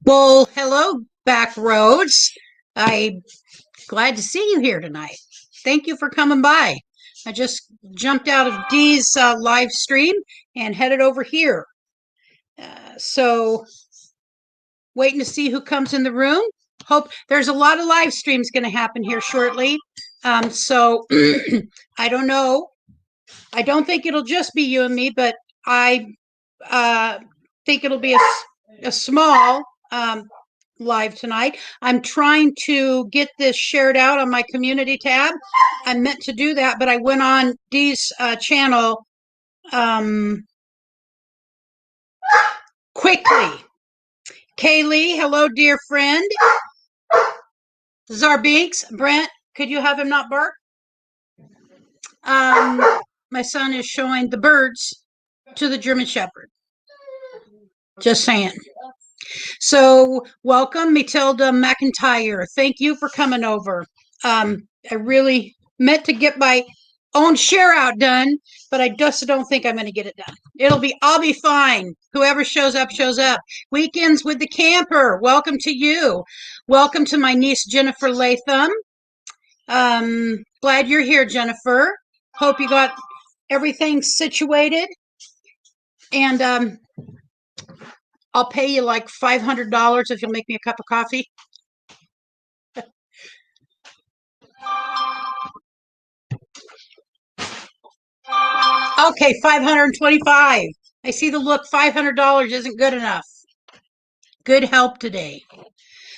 Well, hello, back roads. I'm glad to see you here tonight. Thank you for coming by. I just jumped out of Dee's live stream and headed over here. So, waiting to see who comes in the room. Hope there's a lot of live streams going to happen here shortly. So, I don't know. I don't think it'll just be you and me, but I think it'll be a small live tonight. I'm trying to get this shared out on my community tab. I meant to do that, but I went on Dee's channel quickly. Kaylee, hello, dear friend. Zarbinks, Brent, could you have him not bark? My son is showing the birds to the German Shepherd. Just saying. So, welcome, Matilda McIntyre. Thank you for coming over. I really meant to get my own share out done, but I just don't think I'm going to get it done. I'll be fine. Whoever shows up, shows up. Weekends with the camper. Welcome to you. Welcome to my niece, Jennifer Latham. Glad you're here, Jennifer. Hope you got everything situated. And, I'll pay you like $500 if you'll make me a cup of coffee. Okay, 525. I see the look. $500 isn't good enough. Good help today.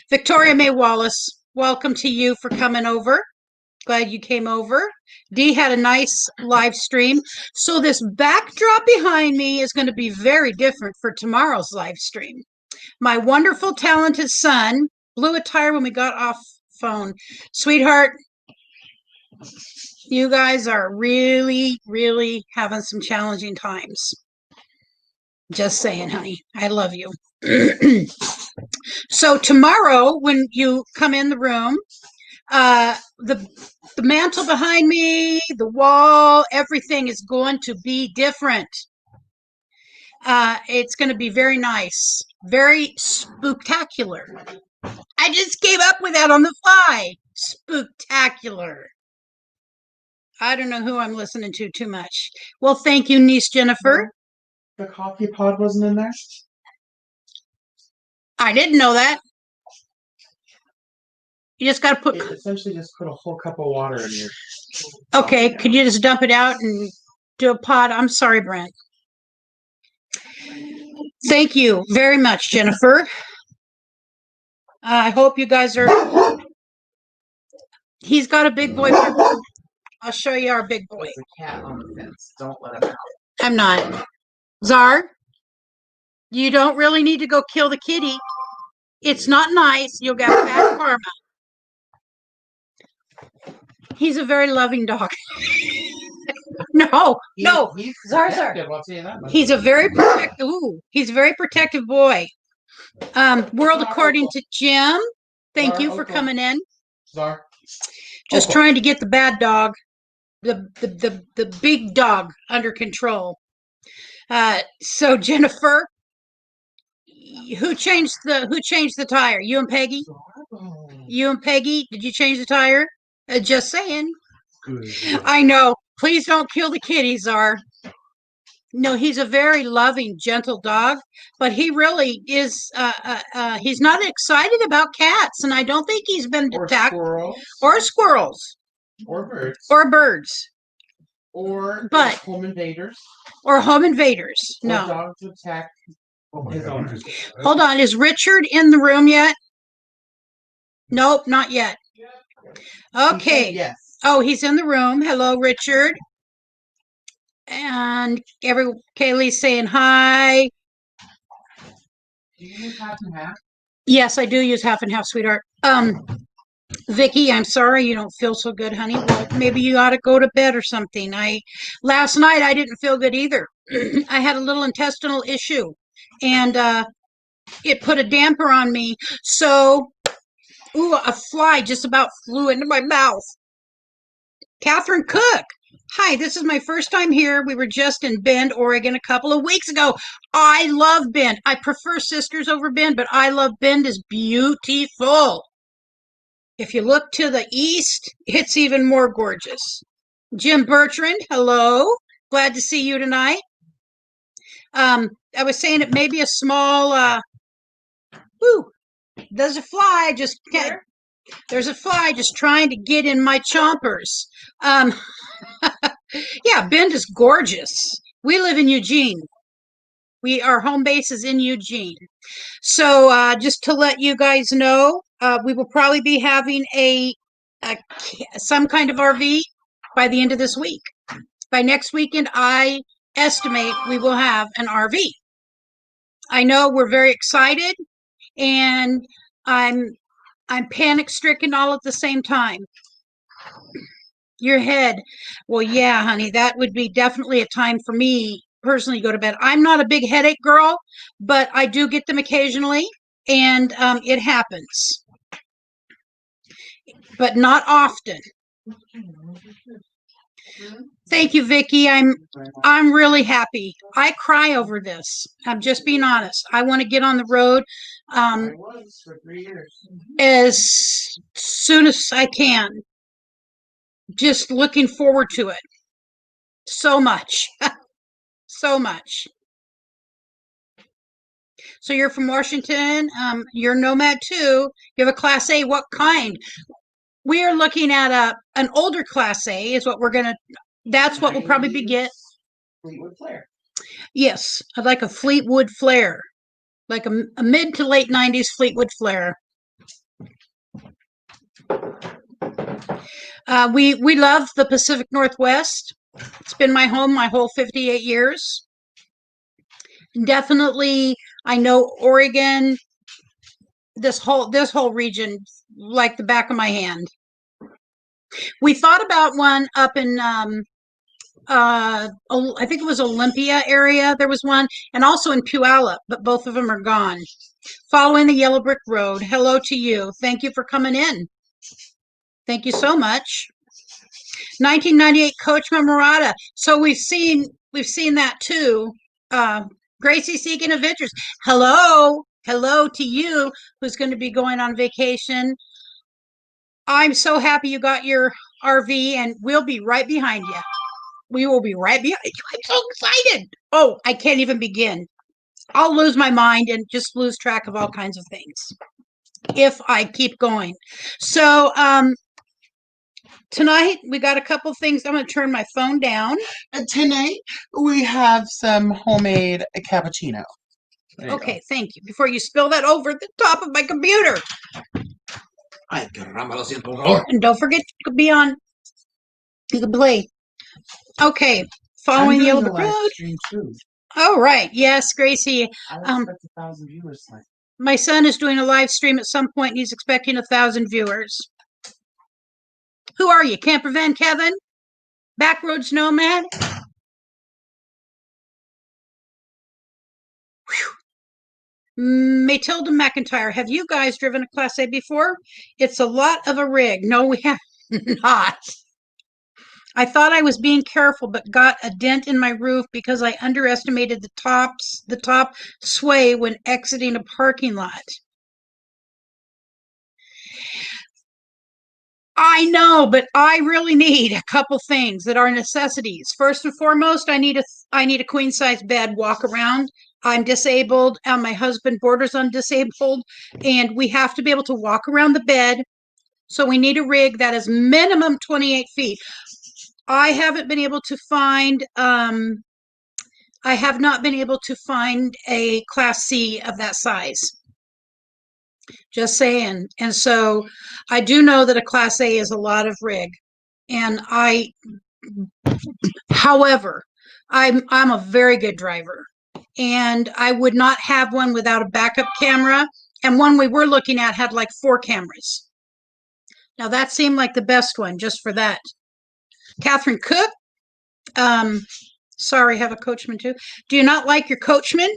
Victoria May Wallace, welcome to you for coming over. Glad you came over. Dee had a nice live stream. So this backdrop behind me is going to be very different for tomorrow's live stream. My wonderful, talented son blew a tire when we got off phone. Sweetheart, you guys are really, really having some challenging times. Just saying, honey. I love you. So tomorrow, when you come in the room, the mantle behind me, the wall, everything is going to be different. It's going to be very nice, very spooktacular. I just came up with that on the fly. Spooktacular. I don't know who I'm listening to too much. Well, thank you, niece Jennifer. The coffee pod wasn't in there? I didn't know that. You just got to put... Essentially just put a whole cup of water in here. Okay, could you just dump it out and do a pod? I'm sorry, Brent. Thank you very much, Jennifer. I hope you guys are... He's got a big boy. I'll show you our big boy. There's a cat on the fence. Don't let him out. I'm not. Czar, you don't really need to go kill the kitty. It's not nice. You'll get bad karma. He's a very loving dog. No. He's Czar. I'll tell you that much. He's a very protective. Ooh, he's a very protective boy. World according to Jim. Thank you for coming in. Czar. Just trying to get the bad dog, the big dog under control. So Jennifer, who changed the tire? You and Peggy? You and Peggy, did you change the tire? Just saying. Good. I know. Please don't kill the kitty, Czar. No, he's a very loving, gentle dog, but he really is, he's not excited about cats, and I don't think he's been attacked. Or squirrels. Or birds. Or birds. Or home invaders. Or home invaders. No. Or dogs attack his owners. Hold on. Is Richard in the room yet? Nope, not yet. Okay. Yes. Oh, he's in the room. Hello, Richard. And Kaylee's saying hi. Do you use half and half? Yes, I do use half and half, sweetheart. Vicky, I'm sorry you don't feel so good, honey. Well, maybe you ought to go to bed or something. Last night I didn't feel good either. I had a little intestinal issue, and it put a damper on me. So, a fly just about flew into my mouth. Catherine Cook, Hi, this is my first time here. We were just in Bend, Oregon a couple of weeks ago. I love Bend. I prefer Sisters over Bend, but I love Bend is beautiful. If you look to the east, it's even more gorgeous. Jim Bertrand, hello. Glad to see you tonight. I was saying it may be a small, whoo, there's a fly just can't, there's a fly just trying to get in my chompers. Um, yeah, Bend is gorgeous. We live in Eugene. Our home base is in Eugene. So just to let you guys know, we will probably be having a some kind of RV by the end of this week. By next weekend, I estimate we will have an RV. I know we're very excited, and I'm panic stricken all at the same time. Your head. Well, yeah, honey, that would be definitely a time for me personally to go to bed. I'm not a big headache girl, but I do get them occasionally, and it happens, but not often. Thank you, Vicky. I'm really happy. I cry over this. I'm just being honest. I want to get on the road as soon as I can. Just looking forward to it so much. So much. So you're from Washington. You're nomad too. You have a Class A. What kind? We are looking at an older Class A. Is what we're gonna. That's what we'll probably be get. Fleetwood Flare. Yes, I'd like a Fleetwood Flare, like a mid to late '90s Fleetwood Flare. We love the Pacific Northwest. It's been my home my whole 58 years. Definitely, I know Oregon, this whole region like the back of my hand. We thought about one up in I think it was Olympia area. There was one, and also in Puyallup, but both of them are gone. Following the yellow brick road. Hello to you. Thank you for coming in. Thank you so much. 1998 Coach Memorata. So we've seen that too. Gracie Seeking Adventures. Hello to you, who's going to be going on vacation. I'm so happy you got your RV, and we'll be right behind you. We will be right behind you. I'm so excited. Oh, I can't even begin. I'll lose my mind and just lose track of all kinds of things if I keep going. So tonight we got a couple things. I'm going to turn my phone down. And tonight we have some homemade cappuccino. Okay, thank you. Before you spill that over the top of my computer. Ay, caramba, lo siento, por favor. And don't forget to be on. You can play. Okay, following the yellow brick road. Oh, right. Yes, Gracie. I expect 1,000 viewers tonight. My son is doing a live stream at some point, and he's expecting 1,000 viewers. Who are you? Camper Van Kevin? Backroads Nomad? Matilda McIntyre, have you guys driven a Class A before? It's a lot of a rig. No, we have not. I thought I was being careful, but got a dent in my roof because I underestimated the top sway when exiting a parking lot. I know, but I really need a couple things that are necessities. First and foremost, I need a queen size bed walk around. I'm disabled, and my husband borders on disabled, and we have to be able to walk around the bed. So we need a rig that is minimum 28 feet. I haven't been able to find I have not been able to find a Class C of that size. Just saying. And so I do know that a Class A is a lot of rig. And however, I'm a very good driver. And I would not have one without a backup camera. And one we were looking at had like 4 cameras. Now that seemed like the best one just for that. Catherine Cook. Sorry, have a coachman too. Do you not like your coachman?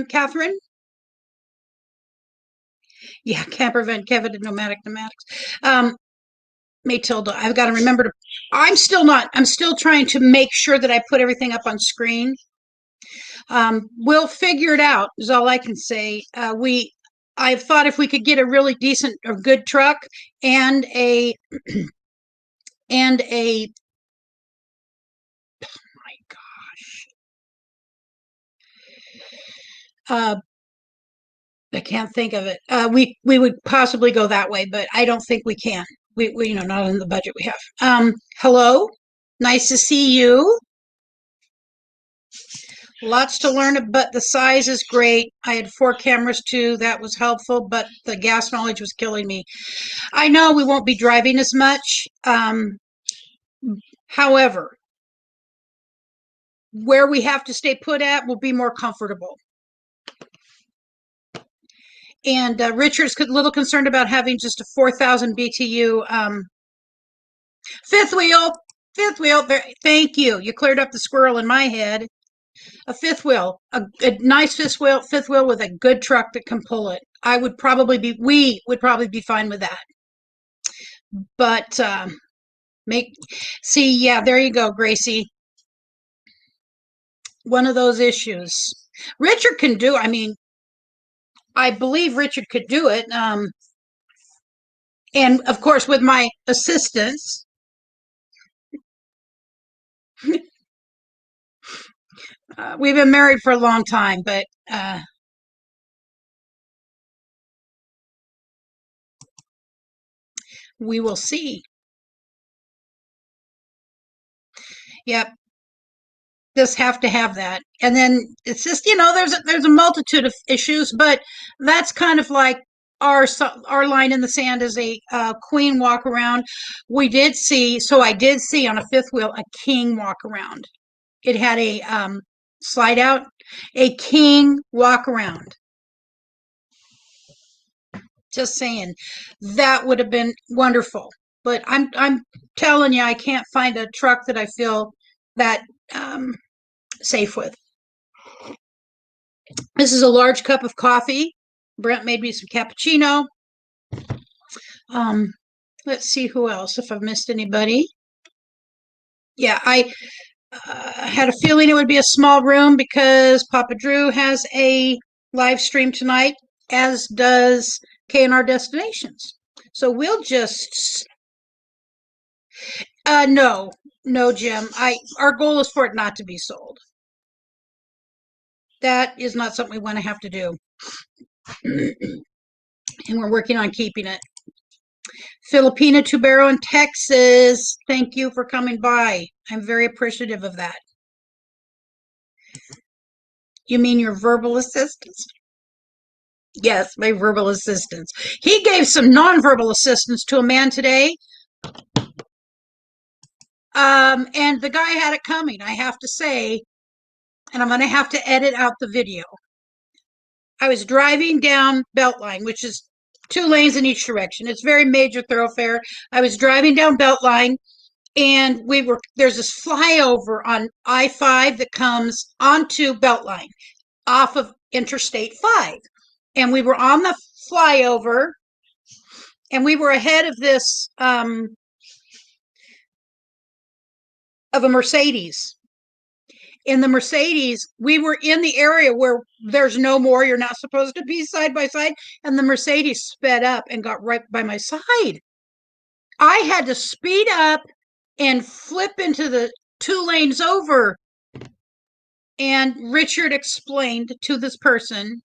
Catherine? Yeah, camper van Kevin and nomadics. Matilda, I've got to remember to, I'm still trying to make sure that I put everything up on screen. We'll figure it out is all I can say. I thought if we could get a really decent or good truck and a, and a, my gosh, I can't think of it. We would possibly go that way, but I don't think we can. We not in the budget we have. Hello, nice to see you. Lots to learn, but the size is great. I had 4 cameras too. That was helpful, but the gas knowledge was killing me. I know we won't be driving as much. However, where we have to stay put at will be more comfortable. And Richard's a little concerned about having just a 4,000 BTU fifth wheel. Fifth wheel. Thank you. You cleared up the squirrel in my head. A fifth wheel, a nice fifth wheel with a good truck that can pull it. We would probably be fine with that. But yeah, there you go, Gracie. One of those issues. Richard can do, I believe Richard could do it. And of course, with my assistance. We've been married for a long time, but we will see. Yep. Just have to have that. And then it's just, there's a multitude of issues, but that's kind of like our line in the sand is a queen walk around. I did see on a fifth wheel a king walk around. It had a slide out, a king walk around. Just saying, that would have been wonderful. But I'm telling you, I can't find a truck that I feel that safe with. This is a large cup of coffee. Brent made me some cappuccino. Let's see who else, if I've missed anybody. Yeah, I had a feeling it would be a small room because Papa Drew has a live stream tonight, as does K&R Destinations. So we'll just no, Jim. Our goal is for it not to be sold. That is not something we want to have to do. And we're working on keeping it. Filipina Tubero in Texas, thank you for coming by. I'm very appreciative of that. You mean your verbal assistance? Yes, my verbal assistance. He gave some nonverbal assistance to a man today. And the guy had it coming, I have to say, and I'm going to have to edit out the video. I was driving down Beltline, which is 2 lanes in each direction. It's very major thoroughfare. I was driving down Beltline, and there's this flyover on I-5 that comes onto Beltline off of Interstate 5. And we were on the flyover, and we were ahead of this of a Mercedes. In the Mercedes, we were in the area where there's no more, you're not supposed to be side by side, and the Mercedes sped up and got right by my side. I had to speed up and flip into the 2 lanes over. And Richard explained to this person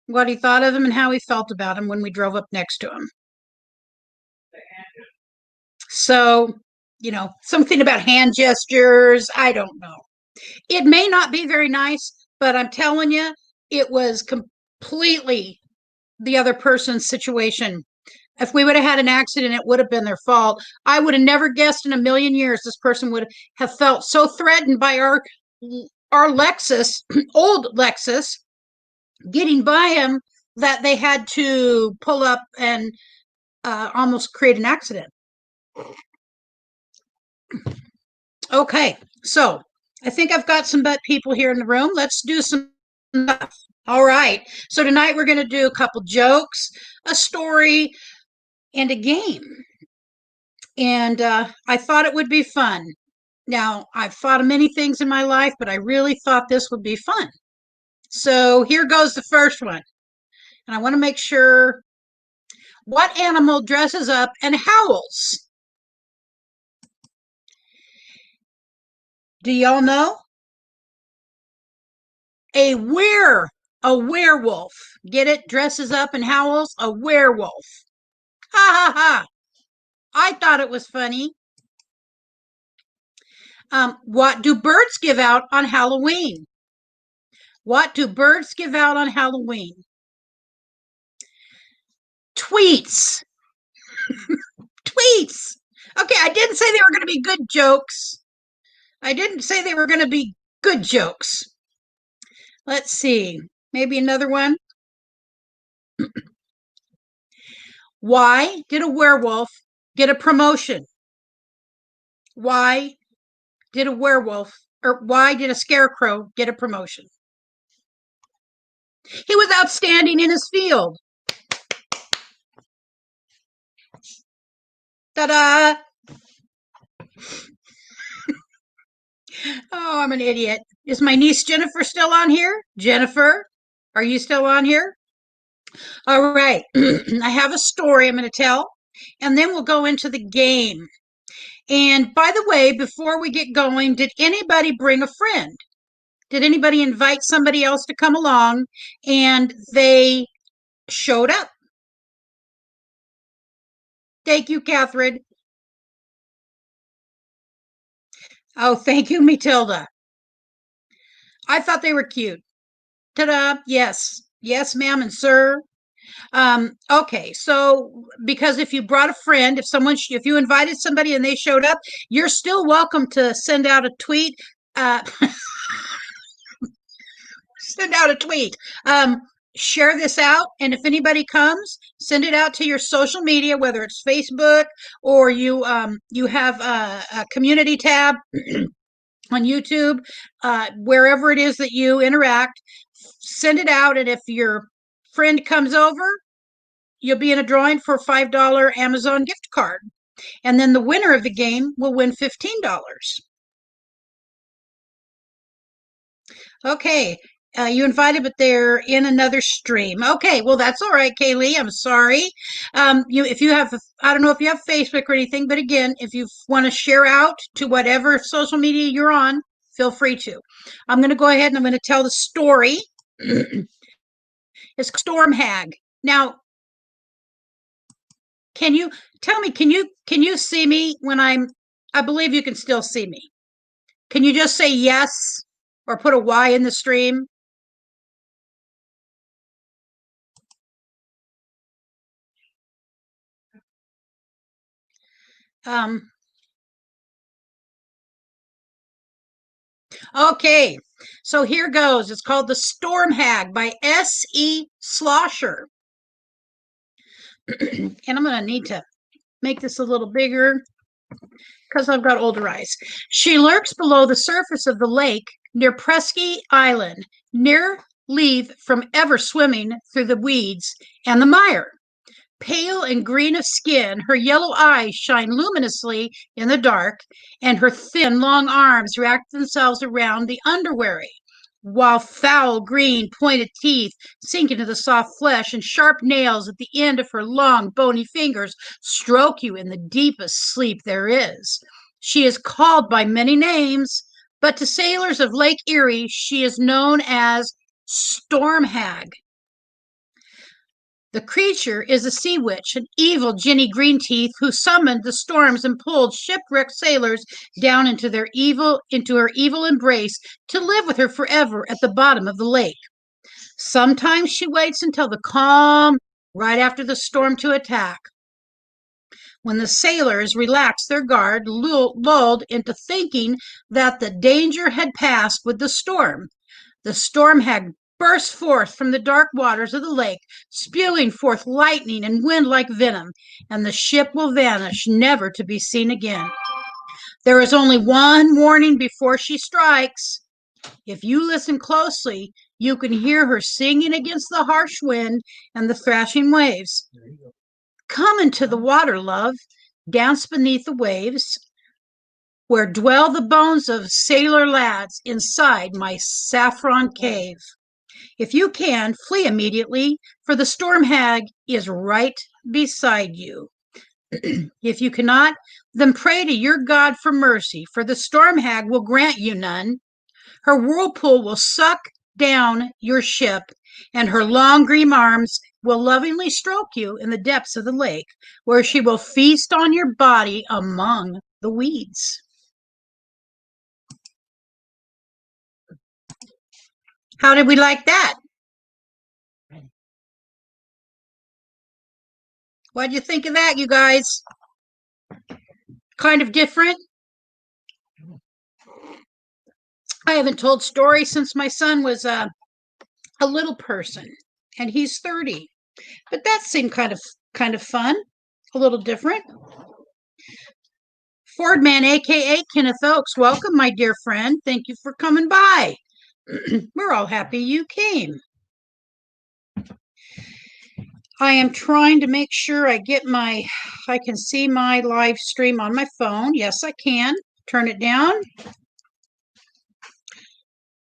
what he thought of him and how he felt about him when we drove up next to him. So, something about hand gestures, I don't know. It may not be very nice, but I'm telling you, it was completely the other person's situation. If we would have had an accident, it would have been their fault. I would have never guessed in a million years this person would have felt so threatened by our Lexus, old Lexus, getting by him that they had to pull up and almost create an accident. Okay, so I think I've got some people here in the room. Let's do some stuff. All right. So tonight we're going to do a couple jokes, a story, and a game. and I thought it would be fun. Now, I've thought of many things in my life, but I really thought this would be fun. So here goes the first one. And I want to make sure, what animal dresses up and howls? Do y'all know? A a werewolf. Get it? Dresses up and howls? A werewolf. Ha ha ha. I thought it was funny. What do birds give out on Halloween? What do birds give out on Halloween? Tweets. Tweets. Okay, I didn't say they were going to be good jokes. I didn't say they were going to be good jokes. Let's see. Maybe another one. Why did a werewolf get a promotion? Why did a werewolf, or why did a scarecrow get a promotion? He was outstanding in his field. Ta-da! Oh, I'm an idiot. Is my niece Jennifer still on here? Jennifer, are you still on here? All right. I have a story I'm going to tell, and then we'll go into the game. And by the way, before we get going, did anybody bring a friend? Did anybody invite somebody else to come along and they showed up? Thank you, Catherine. Oh, thank you, Matilda. I thought they were cute. Ta-da! Yes. Yes, ma'am and sir. Okay, so because if you brought a friend, if you invited somebody and they showed up, you're still welcome to send out a tweet. Uh, send out a tweet. Share this out, and if anybody comes, send it out to your social media, whether it's Facebook or you have a community tab on YouTube, wherever it is that you interact. Send it out, and if your friend comes over, you'll be in a drawing for a $5 Amazon gift card. And then the winner of the game will win $15. Okay. You invited, but they're in another stream. Okay, well that's all right, Kaylee. I'm sorry. If you have, I don't know if you have Facebook or anything, but again, if you want to share out to whatever social media you're on, feel free to. I'm going to go ahead and I'm going to tell the story. It's Storm Hag. Now, can you tell me? Can you see me when I'm? I believe you can still see me. Can you just say yes or put a Y in the stream? Um, okay, so here goes. It's called The Storm Hag by S.E. Slosher. And I'm going to need to make this a little bigger because I've got older eyes. She lurks below the surface of the lake near Presky Island, near leave from ever swimming through the weeds and the mire. Pale and green of skin, her yellow eyes shine luminously in the dark, and her thin, long arms wrap themselves around the underweary, while foul green, pointed teeth sink into the soft flesh, and sharp nails at the end of her long, bony fingers stroke you in the deepest sleep there is. She is called by many names, but to sailors of Lake Erie, she is known as Storm Hag. The creature is a sea witch, an evil Jenny Greenteeth, who summoned the storms and pulled shipwrecked sailors down into her evil embrace to live with her forever at the bottom of the lake. Sometimes she waits until the calm, right after the storm to attack. When the sailors relaxed their guard, lulled into thinking that the danger had passed with the storm hag burst forth from the dark waters of the lake, spewing forth lightning and wind like venom, and the ship will vanish, never to be seen again. There is only one warning before she strikes. If you listen closely, you can hear her singing against the harsh wind and the thrashing waves. Come into the water, love. dance beneath the waves, where dwell the bones of sailor lads inside my saffron cave. If you can, flee immediately, for the storm hag is right beside you. If you cannot, then pray to your God for mercy, for the storm hag will grant you none. Her whirlpool will suck down your ship, and her long green arms will lovingly stroke you in the depths of the lake, where she will feast on your body among the weeds. How did we like that? What do you think of that, you guys? Kind of different? I haven't told stories since my son was a little person, and he's 30. But that seemed kind of fun, a little different. Fordman, aka Kenneth Oaks, welcome, my dear friend. Thank you for coming by. We're all happy you came. I am trying to make sure I can see my live stream on my phone. Yes, I can. Turn it down.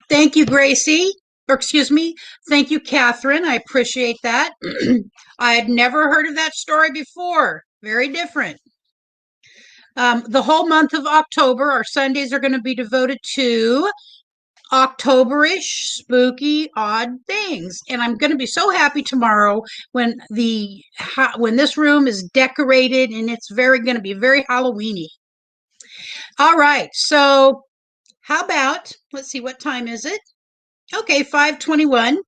Thank you, Gracie. Or excuse me. Thank you, Catherine. I appreciate that. I had never heard of that story before. Very different. The whole month of October, our Sundays are going to be devoted to Octoberish, spooky, odd things. And I'm going to be so happy tomorrow when this room is decorated and it's going to be very Halloweeny. All right. So how about, let's see, what time is it? Okay, 5:21.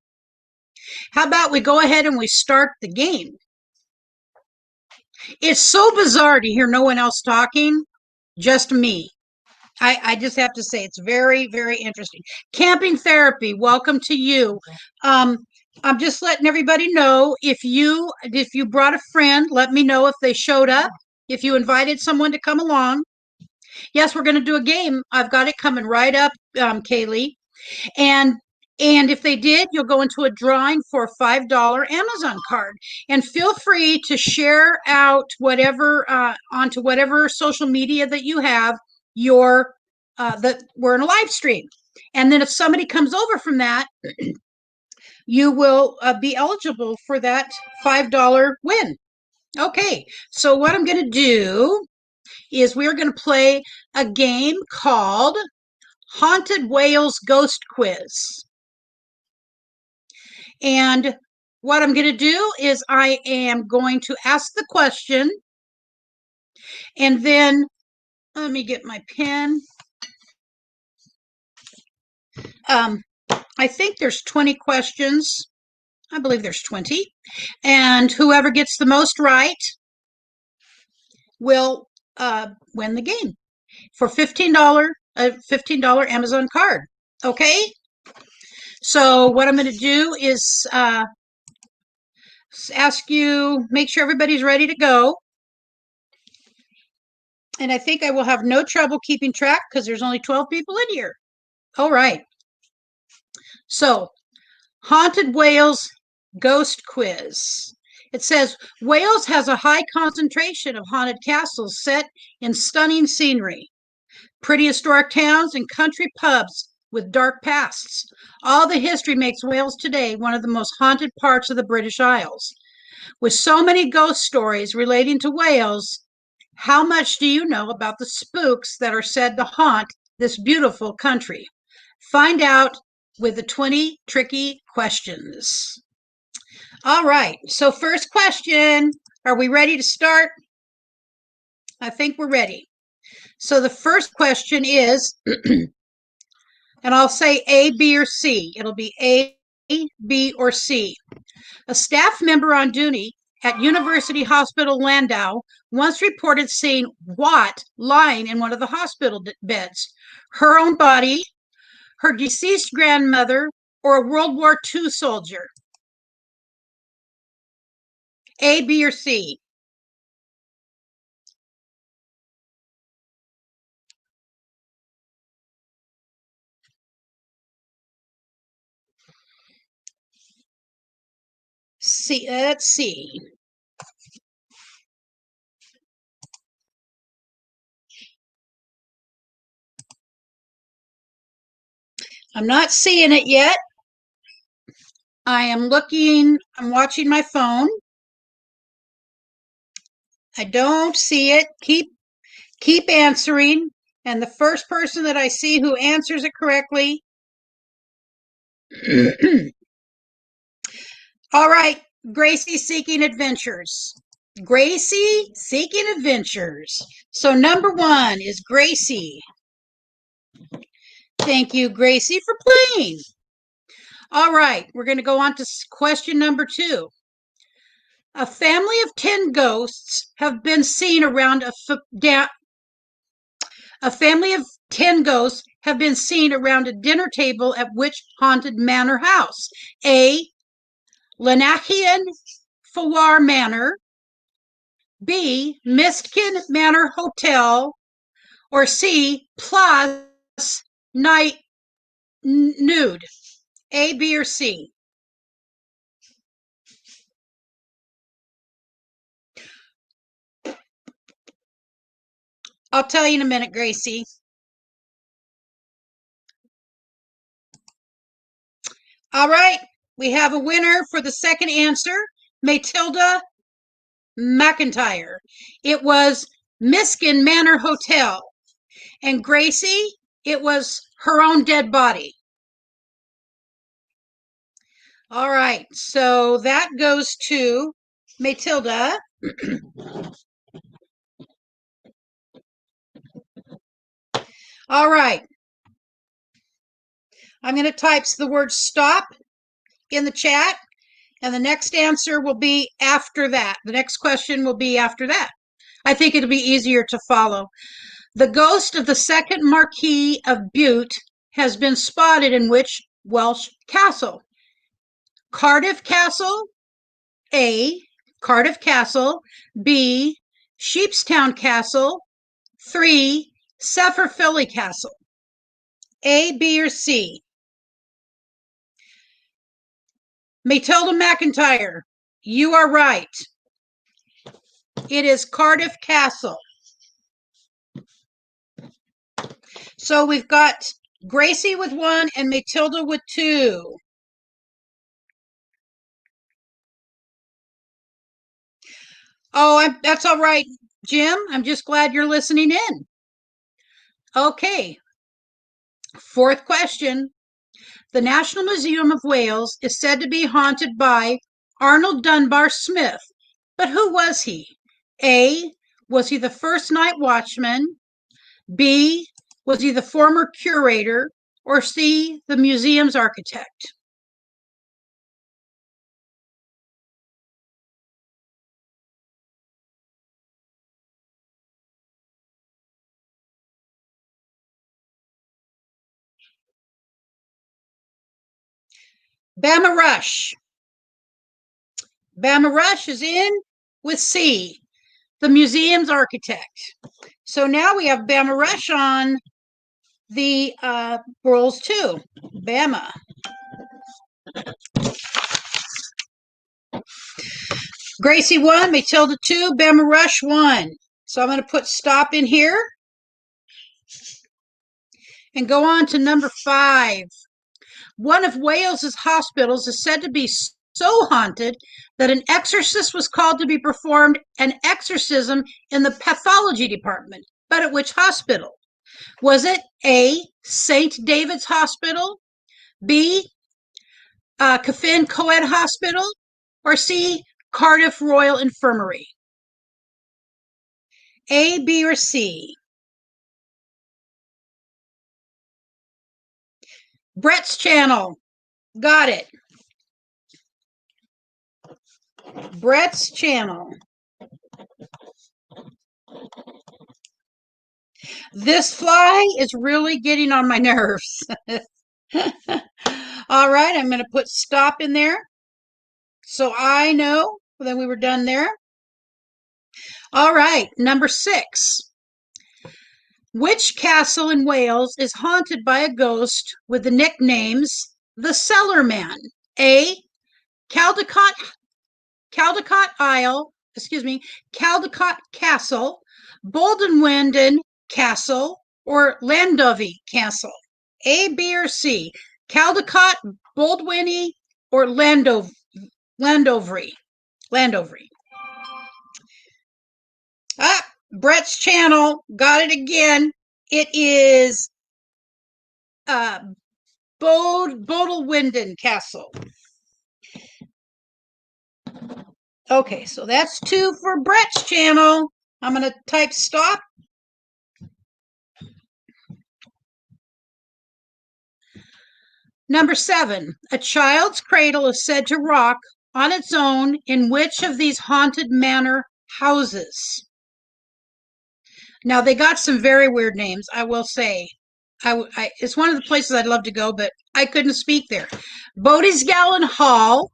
How about we go ahead and we start the game? It's so bizarre to hear no one else talking, just me. I just have to say it's very, very interesting. Camping therapy, welcome to you. I'm just letting everybody know if you brought a friend, let me know if they showed up. If you invited someone to come along. Yes, we're going to do a game. I've got it coming right up, Kaylee. And if they did, you'll go into a drawing for a $5 Amazon card. And feel free to share out whatever onto whatever social media that you have that we're in a live stream. And then if somebody comes over from that, you will be eligible for that $5 win. Okay, so what I'm going to do is we're going to play a game called Haunted Whales Ghost Quiz. And what I'm going to do is I am going to ask the question, and then let me get my pen. I think there's 20 questions. I believe there's 20. And whoever gets the most right will win the game for $15 Amazon card. Okay? So what I'm going to do is ask you, make sure everybody's ready to go. And I think I will have no trouble keeping track because there's only 12 people in here. All right. So, Haunted Wales Ghost Quiz. It says, Wales has a high concentration of haunted castles set in stunning scenery, pretty historic towns, and country pubs with dark pasts. All the history makes Wales today one of the most haunted parts of the British Isles. With so many ghost stories relating to Wales, how much do you know about the spooks that are said to haunt this beautiful country? Find out with the 20 tricky questions. All right, so first question. Are we ready to start? I think we're ready. So the first question is, and I'll say A, B, or C. It'll be A, B, or C. A staff member on duty at University Hospital Landau once reported seeing Watt lying in one of the hospital beds. Her own body, her deceased grandmother, or a World War II soldier? A, B, or C? C. Let's see. I'm not seeing it yet. I'm watching my phone. I don't see it. Keep answering. And the first person that I see who answers it correctly. All right, Gracie Seeking Adventures. Gracie Seeking Adventures. So number 1 is Gracie. Thank you, Gracie, for playing. All right, we're going to go on to question number 2. A family of 10 ghosts have been seen around a family of 10 ghosts have been seen around a dinner table at which haunted manor house? A. Lanachian Fawar Manor, B. Mistkin Manor Hotel, or C. Plus Night Nude? A, B, or C? I'll tell you in a minute, Gracie. All right, we have a winner for the second answer, Matilda McIntyre. It was Miskin Manor Hotel. And Gracie, it was her own dead body. All right, so that goes to Matilda. All right. I'm going to type the word stop in the chat, and the next answer will be after that. The next question will be after that. I think it'll be easier to follow. The ghost of the second Marquis of Bute has been spotted in which Welsh castle? Cardiff Castle, A. Cardiff Castle, B. Sheepstown Castle, 3. Sepherphilly Castle. A, B, or C? Matilda McIntyre, you are right. It is Cardiff Castle. So we've got Gracie with 1 and Matilda with 2. Oh, that's all right, Jim. I'm just glad you're listening in. Okay. 4th question. The National Museum of Wales is said to be haunted by Arnold Dunbar Smith. But who was he? A, was he the first night watchman? B, was he the former curator? Or C, the museum's architect? Bama Rush. Bama Rush is in with C, the museum's architect. So now we have Bama Rush on the rolls too. Bama. Gracie 1, Matilda 2, Bama Rush 1. So I'm going to put stop in here and go on to number 5. One of Wales's hospitals is said to be so haunted that an exorcist was called to be performed an exorcism in the pathology department. But at which hospital? Was it A, St. David's Hospital, B, Coffin Coed Hospital, or C, Cardiff Royal Infirmary? A, B, or C? Brett's channel. Got it. Brett's channel. This fly is really getting on my nerves. All right, I'm going to put stop in there so I know that we were done there. All right, number 6. Which castle in Wales is haunted by a ghost with the nicknames the Cellar Man? A, Caldecott Castle, Boldenwinden Castle, or Llandovery Castle? A, B, or C? Caldecott, Boldwinnie, or Landovery? Landovery. Ah, Brett's channel got it again. It is Bodelwinden Castle. Okay, so that's 2 for Brett's channel. I'm going to type stop. Number 7, a child's cradle is said to rock on its own in which of these haunted manor houses? Now, they got some very weird names, I will say. It's one of the places I'd love to go, but I couldn't speak there. Bodysgallen Hall,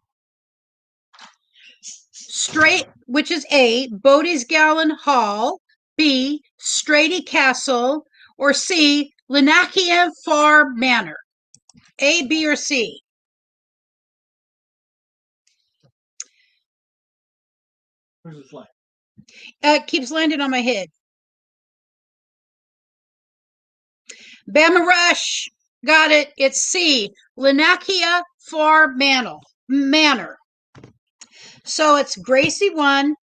which is A, Bodysgallen Hall, B, Strady Castle, or C, Linakia Far Manor. A, B, or C? Where's the flag? It keeps landing on my head. Bama Rush, got it. It's C, Linakia Far Manor. So it's Gracie 1,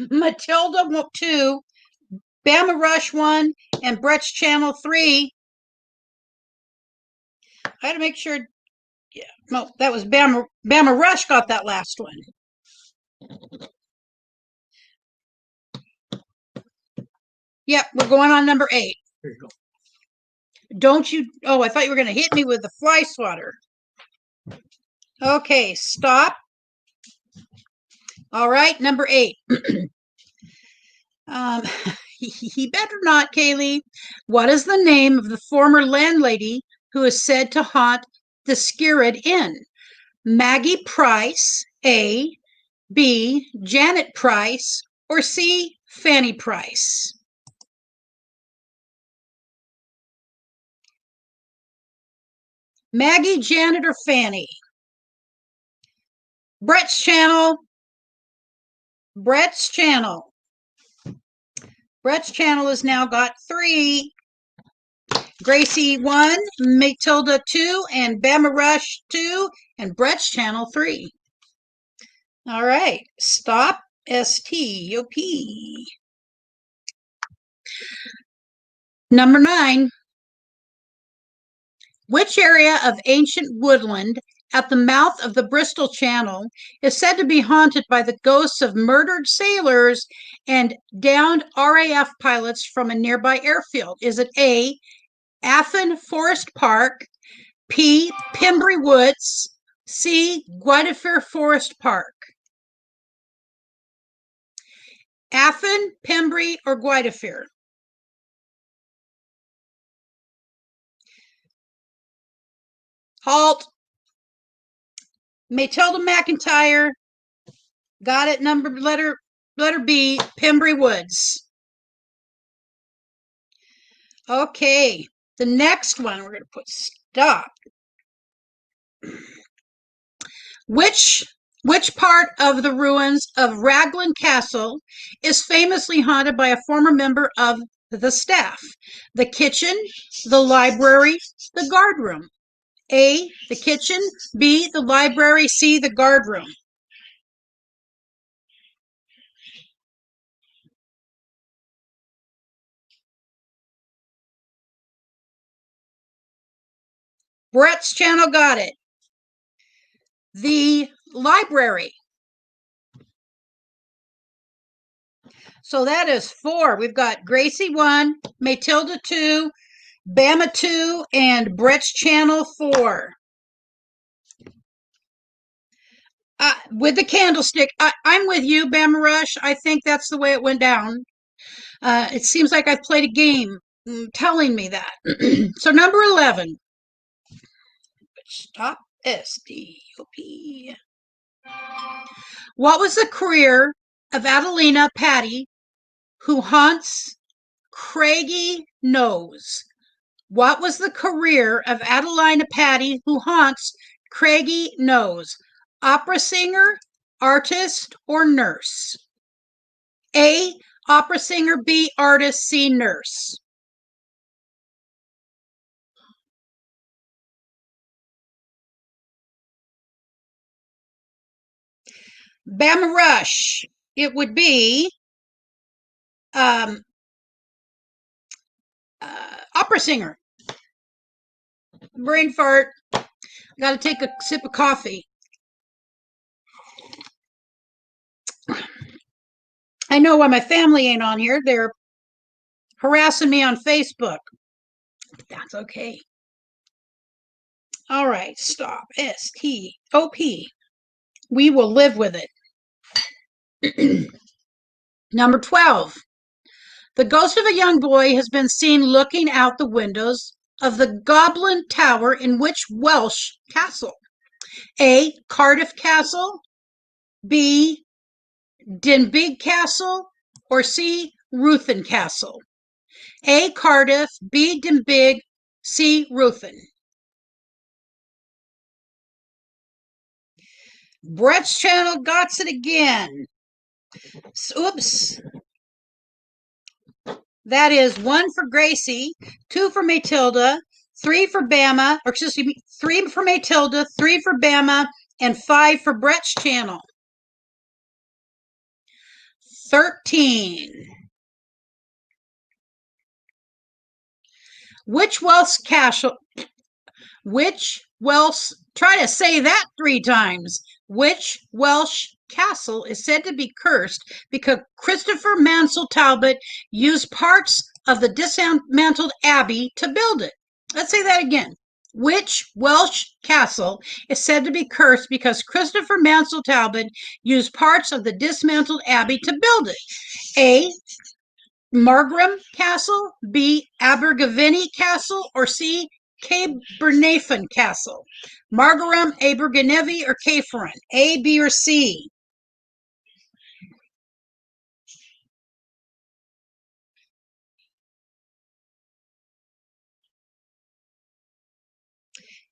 Matilda 2, Bama Rush 1, and Brett's Channel 3. I had to make sure. Yeah, no, that was Bama Rush got that last one. Yep, we're going on number 8. Here you go. Don't you? Oh, I thought you were going to hit me with the fly swatter. Okay, stop. All right, number 8. He better not, Kaylee. What is the name of the former landlady who is said to haunt the Skirrid Inn? Maggie Price, A, B, Janet Price, or C, Fanny Price? Maggie, Janet, or Fanny? Brett's channel. Brett's channel. Brett's channel has now got 3. Gracie 1, Matilda 2, and Bama Rush 2, and Brett's channel 3. All right, stop. S-T-O-P. Number 9. Which area of ancient woodland at the mouth of the Bristol Channel is said to be haunted by the ghosts of murdered sailors and downed RAF pilots from a nearby airfield? Is it A, Afton Forest Park, P, Pembury Woods, C, Guinevere Forest Park? Afton, Pembury, or Guinevere? Halt. Matilda McIntyre got it. Letter B, Pembury Woods. Okay, the next one we're going to put stop. Which part of the ruins of Raglan Castle is famously haunted by a former member of the staff? The kitchen, the library, the guardroom? A, the kitchen, B, the library, C, the guardroom. Brett's channel got it. The library. So that is 4. We've got Gracie 1, Matilda 2, Bama 2, and Brett's channel 4. With the candlestick, I'm with you, Bama Rush. I think that's the way it went down. It seems like I've played a game telling me that. So number 11. Stop. S-D-O-P. What was the career of Adelina Patty, who haunts Craigie Knowes? What was the career of Adelina Patty, who haunts Craigie Knowes? Opera singer, artist, or nurse? A, opera singer, B, artist, C, nurse. Bama Rush, it would be um, opera singer. Brain fart. Got to take a sip of coffee. I know why my family ain't on here. They're harassing me on Facebook. That's okay. All right, stop. S-T-O-P. We will live with it. Number 12. The ghost of a young boy has been seen looking out the windows of the Goblin Tower in which Welsh castle? A. Cardiff Castle, B. Dinbig Castle, or C. Ruthin Castle? A. Cardiff, B. Dinbig, C. Ruthin. Brett's channel got it again. Oops. That is 1 for Gracie, 2 for Matilda, 3 for Bama, or excuse me, 3 for Matilda, 3 for Bama, and 5 for Brett's channel. 13. Which Welsh castle? Try to say that 3 times. Which Welsh castle is said to be cursed because Christopher Mansell Talbot used parts of the dismantled abbey to build it? Let's say that again. Which Welsh castle is said to be cursed because Christopher Mansell Talbot used parts of the dismantled abbey to build it? A. Margam Castle, B. Abergavenny Castle, or C. Caernarfon Castle? Margaram, Abergavenny, or Caernarfon? A, B, or C?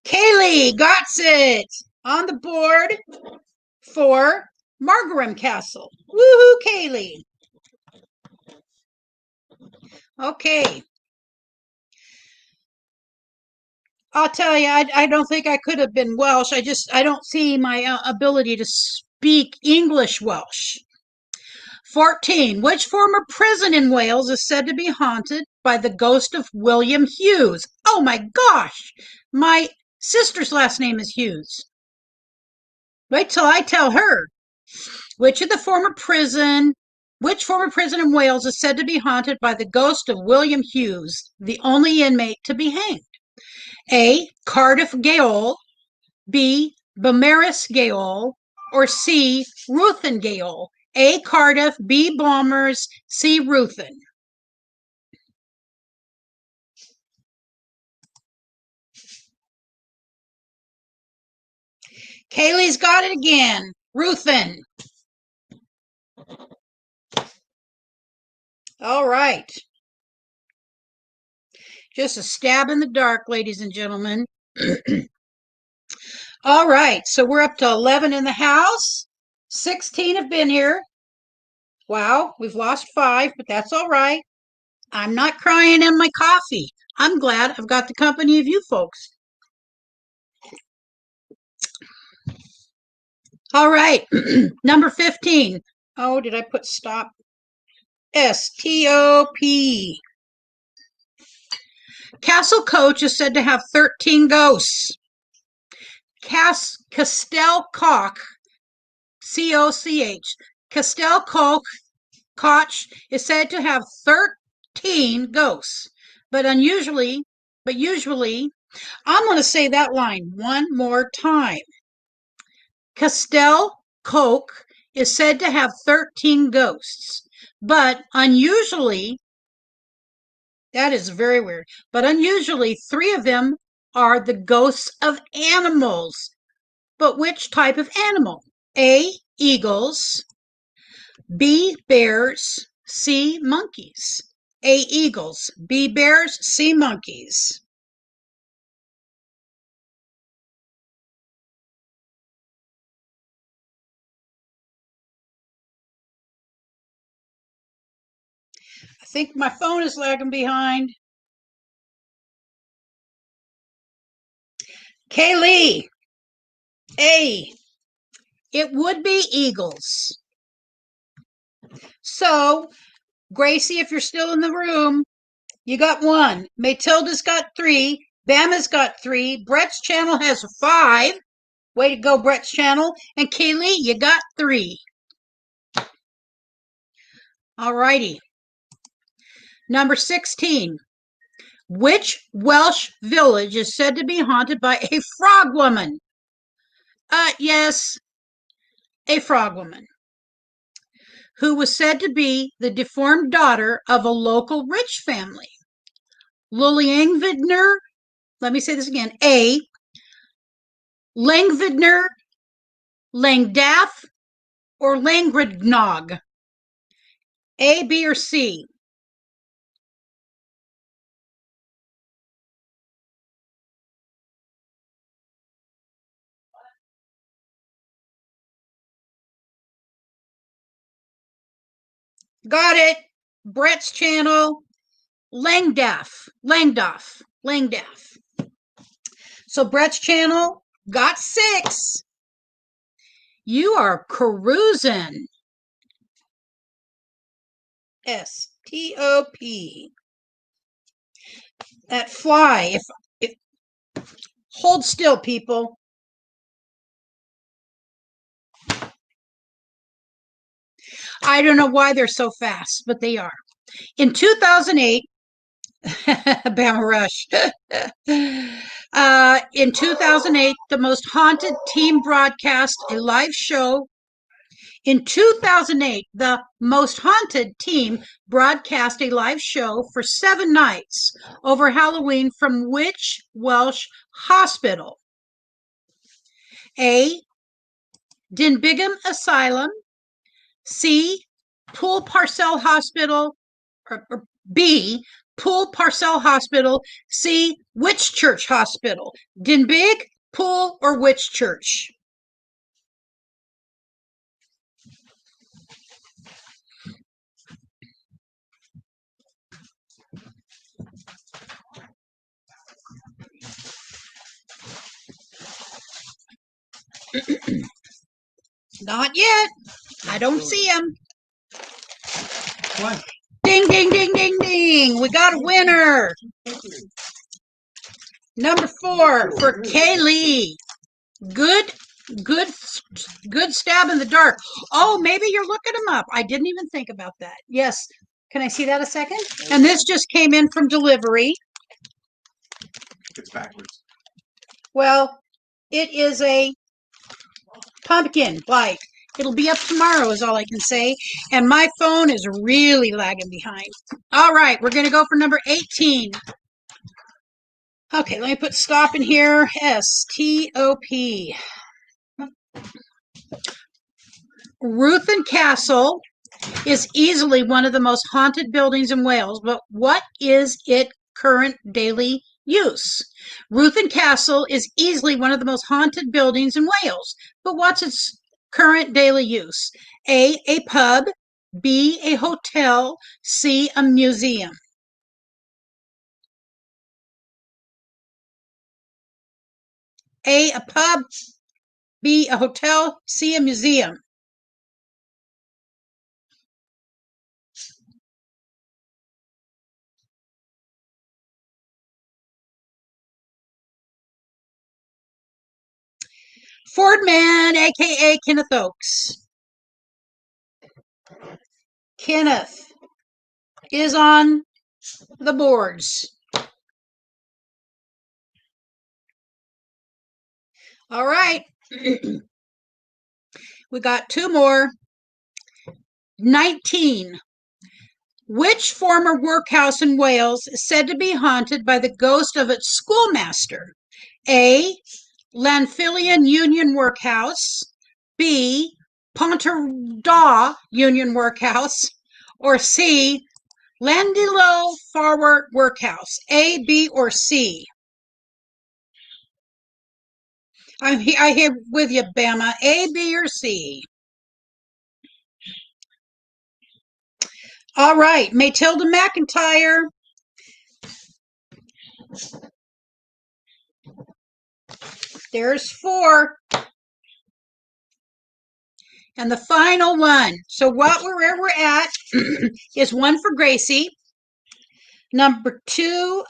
Kaylee got it on the board for Margaram Castle. Woohoo, Kaylee. Okay. I'll tell you, I don't think I could have been Welsh. I don't see my ability to speak English Welsh. 14. Which former prison in Wales is said to be haunted by the ghost of William Hughes? Oh my gosh! My sister's last name is Hughes. Wait till I tell her. Which former prison in Wales is said to be haunted by the ghost of William Hughes, the only inmate to be hanged? A. Cardiff Gaol, B. Beaumaris Gaol, or C. Ruthin Gaol? A. Cardiff, B. Bombers, C. Ruthin. Kaylee's got it again. Ruthin. All right. Just a stab in the dark, ladies and gentlemen. All right, so we're up to 11 in the house. 16 have been here. Wow, we've lost 5, but that's all right. I'm not crying in my coffee. I'm glad I've got the company of you folks. All right, number 15. Oh, did I put stop? S-T-O-P. Castle Coach is said to have 13 ghosts. Castell Coch, C-O-C-H. Castell Coch is said to have 13 ghosts. But usually, I'm going to say that line one more time. Castell Coch is said to have 13 ghosts, but unusually, that is very weird, but unusually 3 of them are the ghosts of animals. But which type of animal? A, eagles, B, bears, C, monkeys. A, eagles, B, bears, C, monkeys. I think my phone is lagging behind. Kaylee, A, It would be eagles. So, Gracie, if you're still in the room, you got 1. Matilda's got 3. Bama's got 3. Brett's channel has 5. Way to go, Brett's channel. And Kaylee, you got 3. All righty. Number 16. Which Welsh village is said to be haunted by a frog woman? Yes, a frog woman who was said to be the deformed daughter of a local rich family. Lulliangvidner, let me say this again. A. Langvidner, Langdaff, or Langridnog? A, B, or C? Got it. Brett's channel. Langdaff. So Brett's channel got 6. You are cruising. STOP. That fly. If hold still, people. I don't know why they're so fast, but they are. In 2008, Bama Rush. In 2008, the Most Haunted team broadcast a live show. In 2008, the Most Haunted team broadcast a live show for 7 nights over Halloween from which Welsh hospital? A. Dinbigham Asylum. C. Poole Parcell Hospital. Or B. Poole Parcell Hospital. C. Whitchurch Hospital. Dinbig, Poole, or Whitchurch? Not yet. I don't see him. One. Ding, ding, ding, ding, ding. We got a winner. Number 4 for Kaylee. Good stab in the dark. Oh, maybe you're looking them up. I didn't even think about that. Yes. Can I see that a second? And this just came in from delivery. It's backwards. Well, it is a pumpkin bite. It'll be up tomorrow is all I can say. And my phone is really lagging behind. All right, we're going to go for number 18. Okay, let me put stop in here. S-T-O-P. Ruthin Castle is easily one of the most haunted buildings in Wales, but what is its current daily use? Ruthin Castle is easily one of the most haunted buildings in Wales, but what's its current daily use? A pub, B, a hotel, C, a museum. A pub, B, a hotel, C, a museum. Fordman, aka Kenneth Oakes. Kenneth is on the boards. All right. We got 2 more. 19. Which former workhouse in Wales is said to be haunted by the ghost of its schoolmaster? A. Llanfilian Union Workhouse. B. Pontardaw Union Workhouse. Or C. Llandilo Forward Workhouse. A, B, or C? I'm here with you, Bama. A, B, or C? All right, Matilda McIntyre. There's 4. And the final one. So where we're at is 1 for Gracie. Number 2,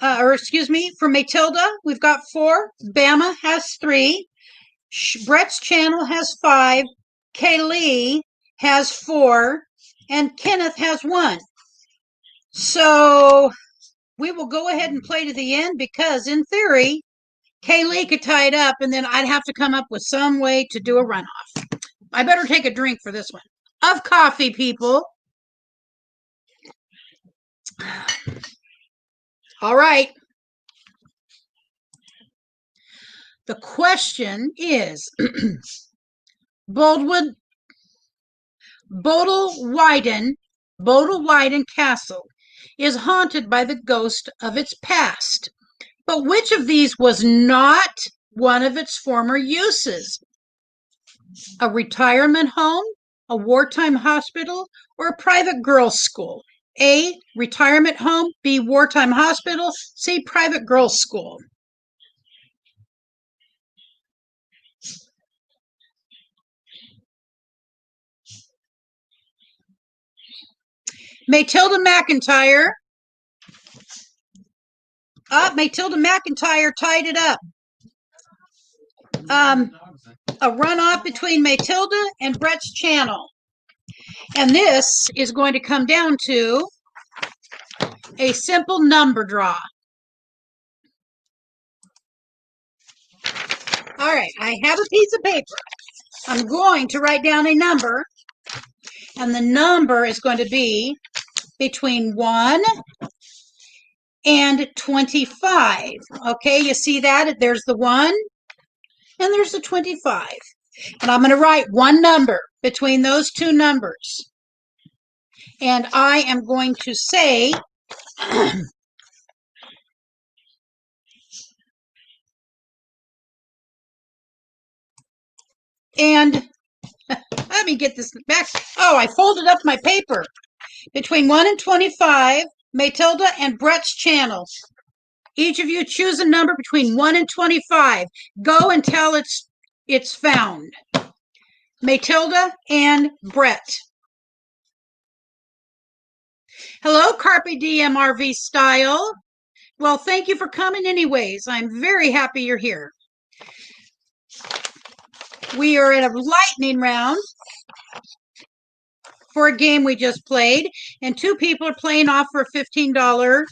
for Matilda, we've got 4. Bama has 3. Brett's channel has 5. Kaylee has 4. And Kenneth has 1. So we will go ahead and play to the end because, in theory, Kaylee could tie it up, and then I'd have to come up with some way to do a runoff. I better take a drink for this one. Of coffee, people. All right. The question is, Bodle Wyden Castle is haunted by the ghost of its past. But which of these was not one of its former uses? A retirement home, a wartime hospital, or a private girls' school? A, retirement home, B, wartime hospital, C, private girls' school. Matilda McIntyre. Matilda McIntyre tied it up. A runoff between Matilda and Brett's channel. And this is going to come down to a simple number draw. All right, I have a piece of paper. I'm going to write down a number, and the number is going to be between 1 and 25. Okay, you see that? There's the 1 and there's the 25. And I'm going to write one number between those two numbers. And I am going to say and let me get this back. Oh, I folded up my paper. Between 1 and 25, Matilda and Brett's channel. Each of you choose a number between 1 and 25. Go until it's found. Matilda and Brett. Hello, Carpe Diem RV Style. Well, thank you for coming anyways. I'm very happy you're here. We are in a lightning round for a game we just played, and 2 people are playing off for a $15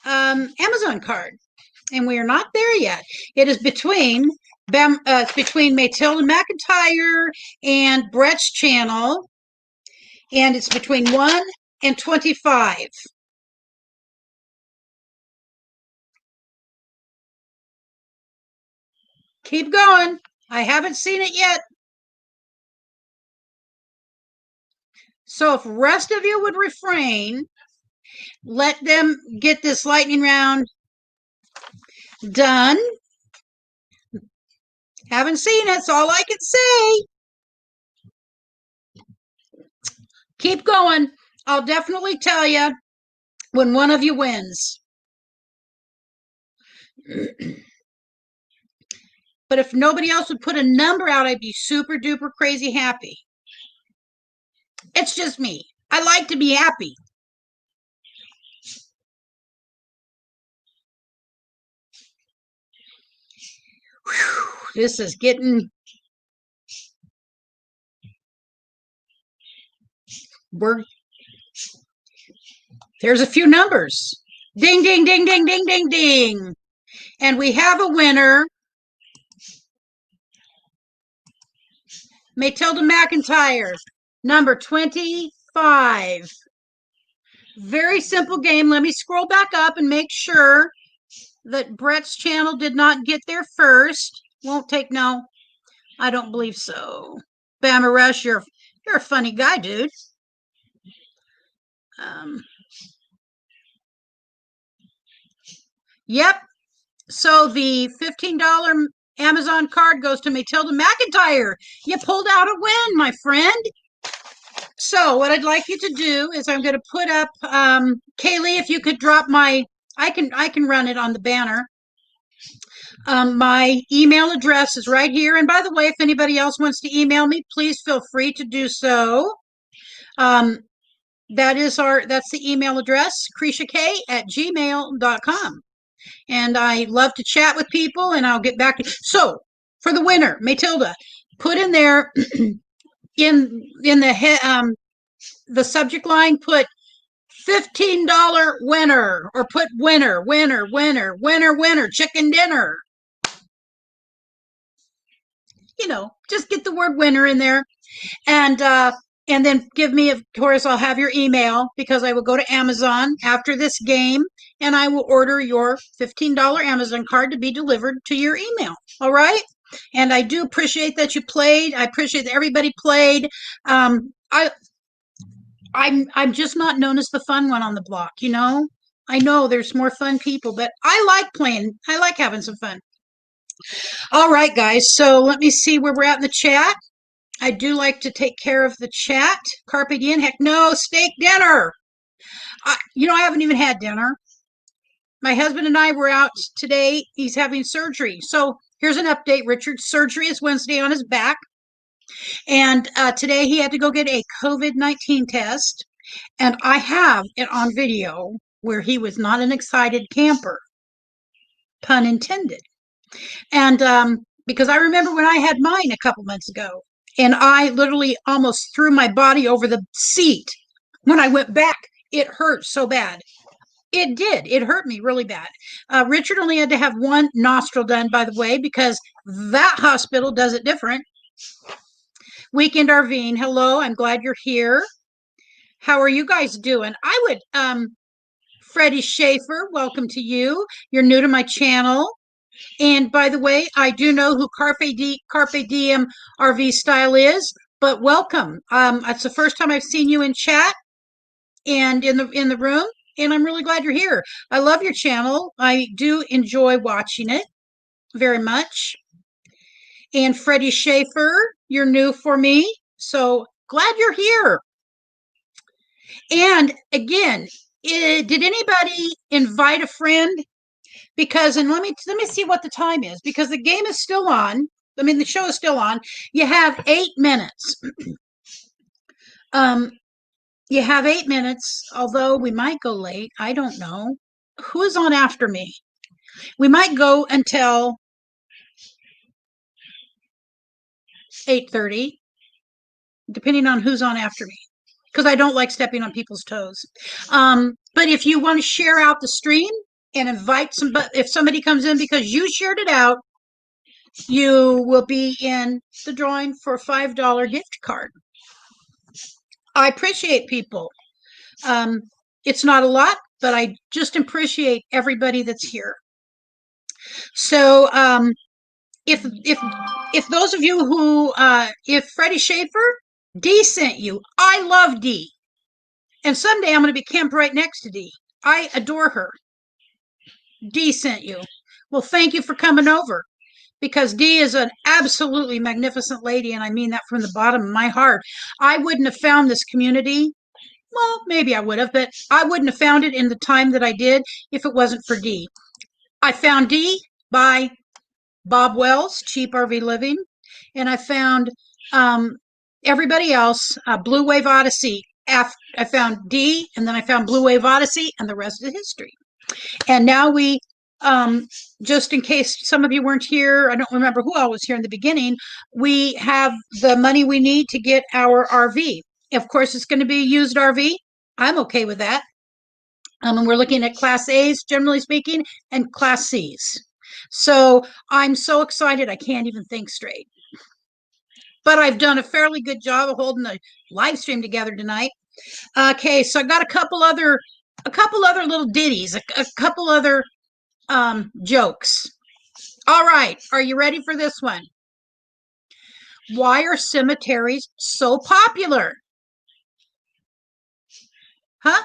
Amazon card, and we are not there yet. It is between Matilda McIntyre and Brett's channel, and it's between 1 and 25. Keep going. I haven't seen it yet. So if the rest of you would refrain, let them get this lightning round done. Haven't seen it, that's all I can say. Keep going. I'll definitely tell you when one of you wins. But if nobody else would put a number out, I'd be super duper crazy happy. It's just me. I like to be happy. Whew, this is getting... There's a few numbers. Ding, ding, ding, ding, ding, ding, ding. And we have a winner. Matilda McIntyre, number 25. Very simple game. Let me scroll back up and make sure that Brett's channel did not get there first. Won't take no. I don't believe so. Bama Rush, you're a funny guy, dude. Yep. So the $15 Amazon card goes to Matilda McIntyre. You pulled out a win, my friend. So what I'd like you to do is I'm going to put up, Kaylee, if you could drop my, I can run it on the banner. My email address is right here. And by the way, if anybody else wants to email me, please feel free to do so. That's the email address, CretiaK@gmail.com. And I love to chat with people, and I'll get back to you. So for the winner, Matilda, put in there in the subject line, put $15 winner, or put winner, winner, winner, winner, winner, chicken dinner. Just get the word winner in there. And then give me, of course, I'll have your email, because I will go to Amazon after this game, and I will order your $15 Amazon card to be delivered to your email. All right? And I do appreciate that you played. I appreciate that everybody played. I'm just not known as the fun one on the block, I know there's more fun people, but I like playing. I like having some fun. All right, guys. So let me see where we're at in the chat. I do like to take care of the chat. Carpe Diem. Heck no, steak dinner. I haven't even had dinner. My husband and I were out today. He's having surgery. So here's an update. Richard's surgery is Wednesday on his back. And today he had to go get a COVID-19 test. And I have it on video where he was not an excited camper. Pun intended. And because I remember when I had mine a couple months ago, and I literally almost threw my body over the seat when I went back. It hurt so bad. It did. It hurt me really bad. Richard only had to have one nostril done, by the way, because that hospital does it different. Weekend RVing. Hello, I'm glad you're here. How are you guys doing? I would, Freddie Schaefer, welcome to you. You're new to my channel. And by the way, I do know who Carpe Diem RV Style is, but welcome. It's the first time I've seen you in chat and in the room, and I'm really glad you're here. I love your channel. I do enjoy watching it very much. And Freddie Schaefer, you're new for me, so glad you're here. And again, did anybody invite a friend? Because, and let me see what the time is, because the game is still on. I mean, the show is still on. You have 8 minutes. You have 8 minutes, although we might go late. I don't know. Who's on after me? We might go until 8:30, depending on who's on after me, because I don't like stepping on people's toes. But if you want to share out the stream and invite if somebody comes in because you shared it out, you will be in the drawing for a $5 gift card. I appreciate people. It's not a lot, but I just appreciate everybody that's here. So if those of you who, if Freddie Schaefer, Dee sent you. I love Dee. And someday I'm going to be camped right next to Dee. I adore her. Dee sent you. Well, thank you for coming over, because Dee is an absolutely magnificent lady, and I mean that from the bottom of my heart. I wouldn't have found this community. Well, maybe I would have, but I wouldn't have found it in the time that I did if it wasn't for Dee. I found Dee by Bob Wells, Cheap RV Living, and I found everybody else, Blue Wave Odyssey. I found Dee, and then I found Blue Wave Odyssey, and the rest is history. And now we, just in case some of you weren't here, I don't remember who all was here in the beginning, we have the money we need to get our RV. Of course, it's going to be a used RV. I'm okay with that. And we're looking at Class A's, generally speaking, and Class C's. So I'm so excited I can't even think straight. But I've done a fairly good job of holding the live stream together tonight. Okay, so I got a couple other little ditties, a couple other jokes. All right, are you ready for this one? Why are cemeteries so popular? Huh?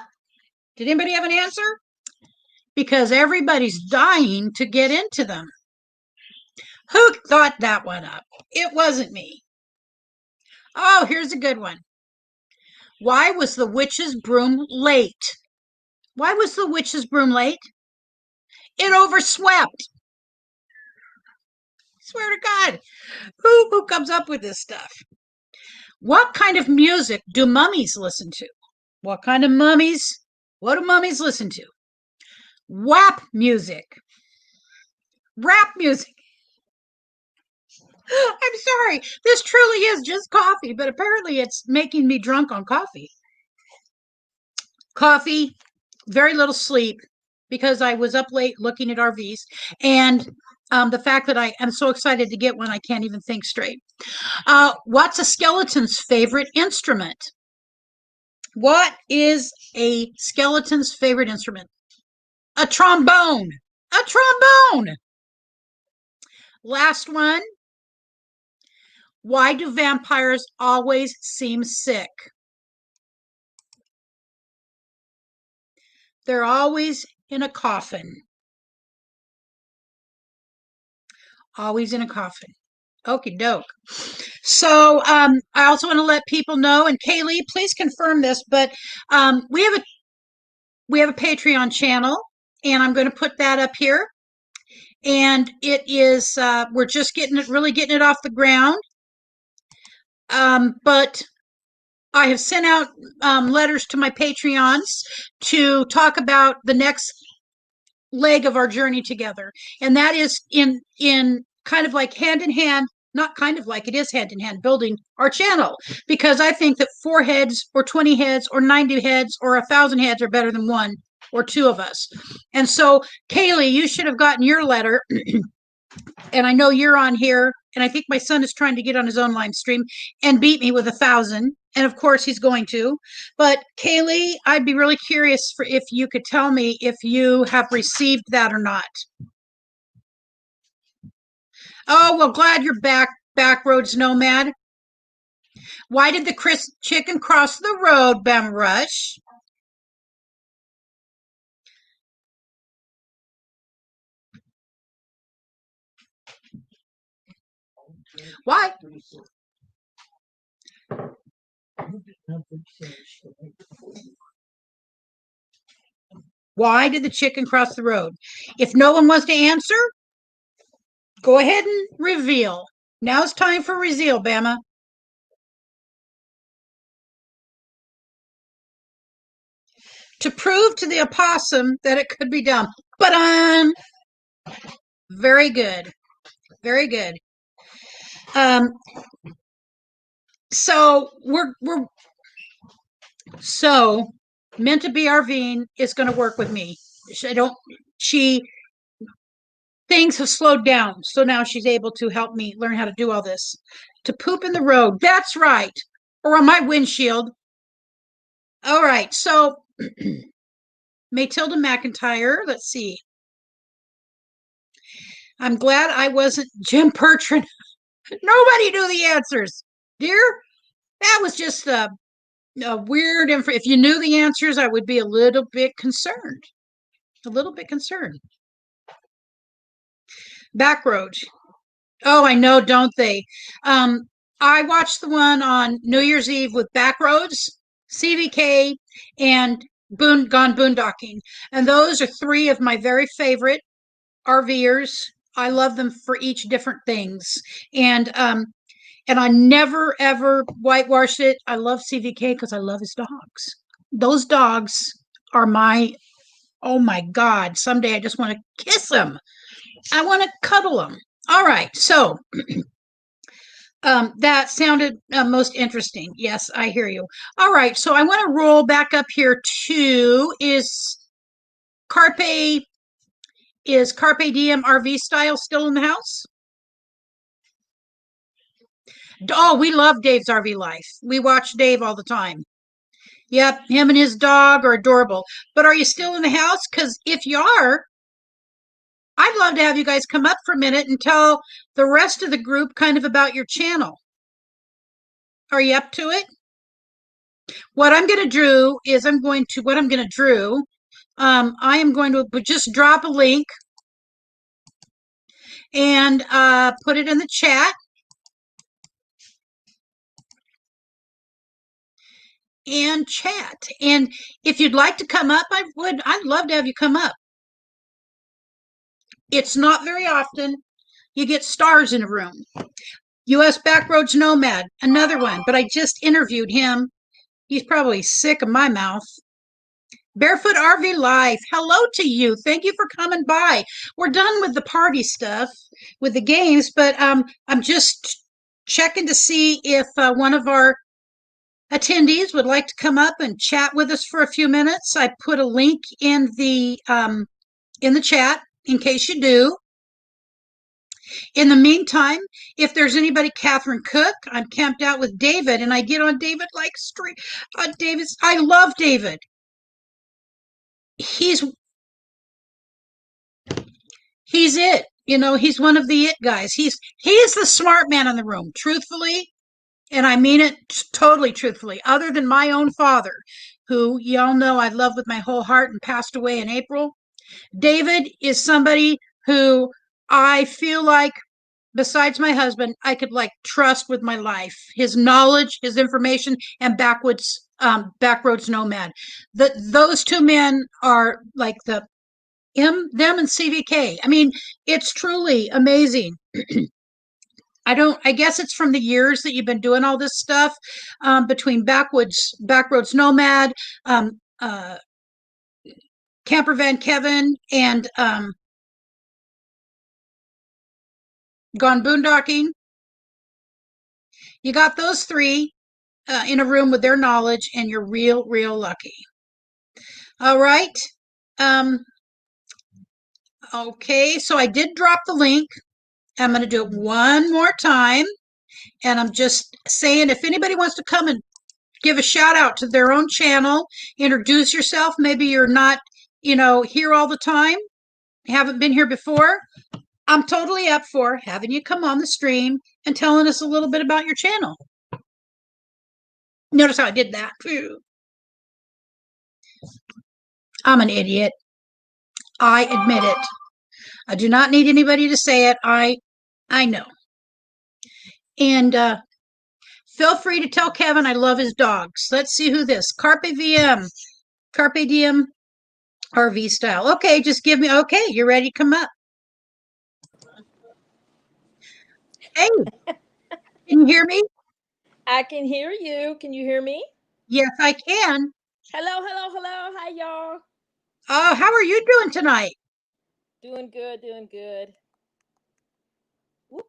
Did anybody have an answer? Because everybody's dying to get into them. Who thought that one up? It wasn't me. Oh, here's a good one. Why was the witch's broom late? Why was the witch's broom late? It overswept. swear to God, who comes up with this stuff? What kind of music do mummies listen to? What kind of mummies? What do mummies listen to? WAP music, rap music. I'm sorry, this truly is just coffee, but apparently it's making me drunk on coffee. Coffee, very little sleep because I was up late looking at RVs, and the fact that I am so excited to get one, I can't even think straight. What's a skeleton's favorite instrument? What is a skeleton's favorite instrument? A trombone. A trombone. Last one. Why do vampires always seem sick? They're always in a coffin. Always in a coffin. Okie doke. So I also want to let people know, and Kaylee, please confirm this, but we have a Patreon channel, and I'm going to put that up here. And it is we're just getting it off the ground. But I have sent out letters to my Patreons to talk about the next leg of our journey together, and that is in kind of like hand in hand, not kind of like, it is hand in hand, building our channel, because I think that 4 heads or 20 heads or 90 heads or 1,000 heads are better than 1 or 2 of us. And so Kaylee, you should have gotten your letter. And I know you're on here, and I think my son is trying to get on his own live stream and beat me with 1,000. And of course he's going to. But Kaylee, I'd be really curious for if you could tell me if you have received that or not. Oh, well, glad you're back, Backroads Nomad. Why did the chicken cross the road, Bem Rush? Why? Why did the chicken cross the road? If no one wants to answer, go ahead and reveal. Now's time for reveal, Bama. To prove to the opossum that it could be done. But very good. Very good. So meant to be RVing is going to work with me. Things have slowed down, so now she's able to help me learn how to do all this. To poop in the road, that's right, or on my windshield. All right, so Matilda McIntyre, let's see. I'm glad I wasn't Jim Pertran. Nobody knew the answers, dear. That was just a weird info. If you knew the answers, I would be a little bit concerned. A little bit concerned. Backroad. Oh, I know, don't they? I watched the one on New Year's Eve with Backroads, CVK, and Gone Boondocking. And those are 3 of my very favorite RVers. I love them for each different things. And I never, ever whitewashed it. I love CVK because I love his dogs. Those dogs are oh my God, someday I just want to kiss them. I want to cuddle them. All right, so that sounded most interesting. Yes, I hear you. All right, so I want to roll back up here to Carpe Diem RV Style still in the house? Oh, we love Dave's RV Life. We watch Dave all the time. Yep, him and his dog are adorable. But are you still in the house? Because if you are, I'd love to have you guys come up for a minute and tell the rest of the group kind of about your channel. Are you up to it? What I'm going to do is I am going to just drop a link and put it in the chat. And chat. And if you'd like to come up, I'd love to have you come up. It's not very often, you get stars in a room. U.S. Backroads Nomad, another one, but I just interviewed him. He's probably sick of my mouth. Barefoot RV Life, hello to you. Thank you for coming by. We're done with the party stuff, with the games, but I'm just checking to see if one of our attendees would like to come up and chat with us for a few minutes. I put a link in the chat in case you do. In the meantime, if there's anybody, Catherine Cook, I'm camped out with David, and I get on David like straight. David's, I love David. He's it. You know, he's one of the it guys. He's the smart man in the room, truthfully, and I mean it totally truthfully. Other than my own father, who y'all know I love with my whole heart and passed away in April, David is somebody who I feel like, besides my husband, I could like trust with my life. His knowledge, his information, and backroads nomad. Those two men are like them and CVK. I mean, it's truly amazing. I guess it's from the years that you've been doing all this stuff, between backroads nomad, camper van Kevin, and gone boondocking. You got those three in a room with their knowledge, and you're real lucky. All right. Okay, so I did drop the link. I'm going to do it one more time, and I'm just saying, if anybody wants to come and give a shout out to their own channel, introduce yourself. Maybe you're not, here all the time, haven't been here before. I'm totally up for having you come on the stream and telling us a little bit about your channel. Notice how I did that. I'm an idiot. I admit it. I do not need anybody to say it. I know. And feel free to tell Kevin I love his dogs. Let's see who this. Carpe Diem RV style. Okay, just give me. Okay, you're ready to come up. Hey, can you hear me? I can hear you. Can you hear me? Yes, I can. Hello. Hi, y'all. Oh, how are you doing tonight? Doing good. Whoop.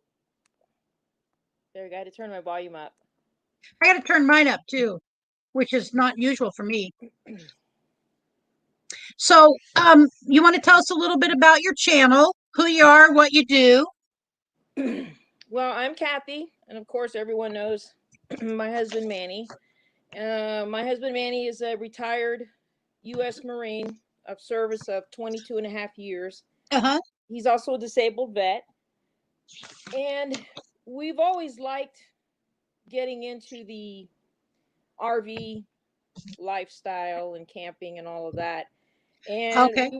There, I got to turn my volume up. I got to turn mine up too, which is not usual for me. So, you want to tell us a little bit about your channel, who you are, what you do? Well, I'm Kathy, and of course, everyone knows my husband Manny. My husband Manny is a retired U.S. Marine of service of 22 and a half years. Uh-huh. He's also a disabled vet, and we've always liked getting into the RV lifestyle and camping and all of that. And Okay.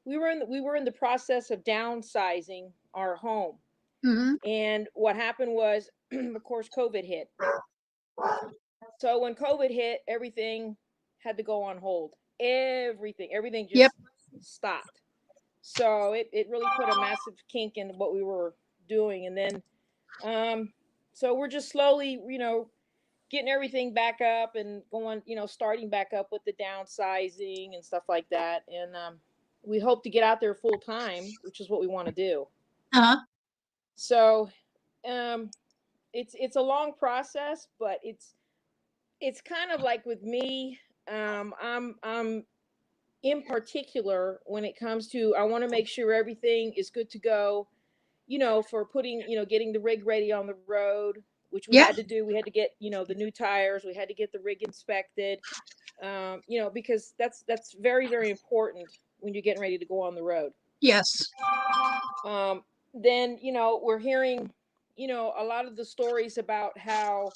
we were in the process of downsizing our home. Mm-hmm. And what happened was, of course, COVID hit. So when COVID hit, everything had to go on hold. Everything just stopped. So it really put a massive kink in what we were doing. And then so we're just slowly, getting everything back up and going, starting back up with the downsizing and stuff like that. And we hope to get out there full time, which is what we want to do. Uh-huh. So it's a long process, but it's kind of like with me. I'm in particular when it comes to, I want to make sure everything is good to go, for putting, getting the rig ready on the road, which we had to do. We had to get, the new tires. We had to get the rig inspected, because that's very, very important when you're getting ready to go on the road. Yes. Then, we're hearing, a lot of the stories about how,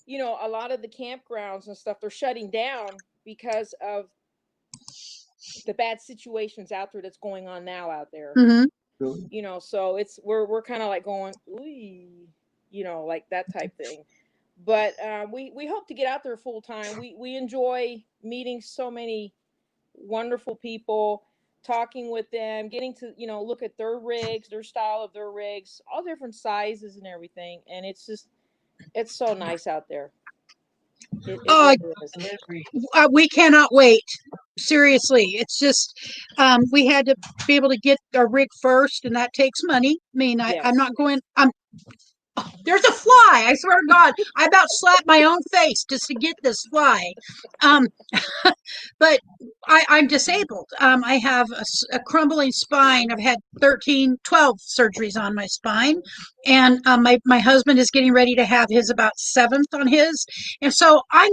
a lot of the campgrounds and stuff, they're shutting down because of the bad situations out there that's going on now out there. Mm-hmm. So we're kind of like going, ooh, like that type thing. But we hope to get out there full time. We enjoy meeting so many wonderful people. talking with them, getting to, look at their rigs, their style of their rigs, all different sizes and everything. And it's so nice out there. It Oh, really is. we cannot wait. Seriously, it's just we had to be able to get our rig first, and that takes money. I mean, I'm Yes. not going. There's a fly. I swear to God, I about slapped my own face just to get this fly. Um, but I'm disabled. I have a crumbling spine. I've had 13, 12 surgeries on my spine. And my husband is getting ready to have his about seventh on his. And so I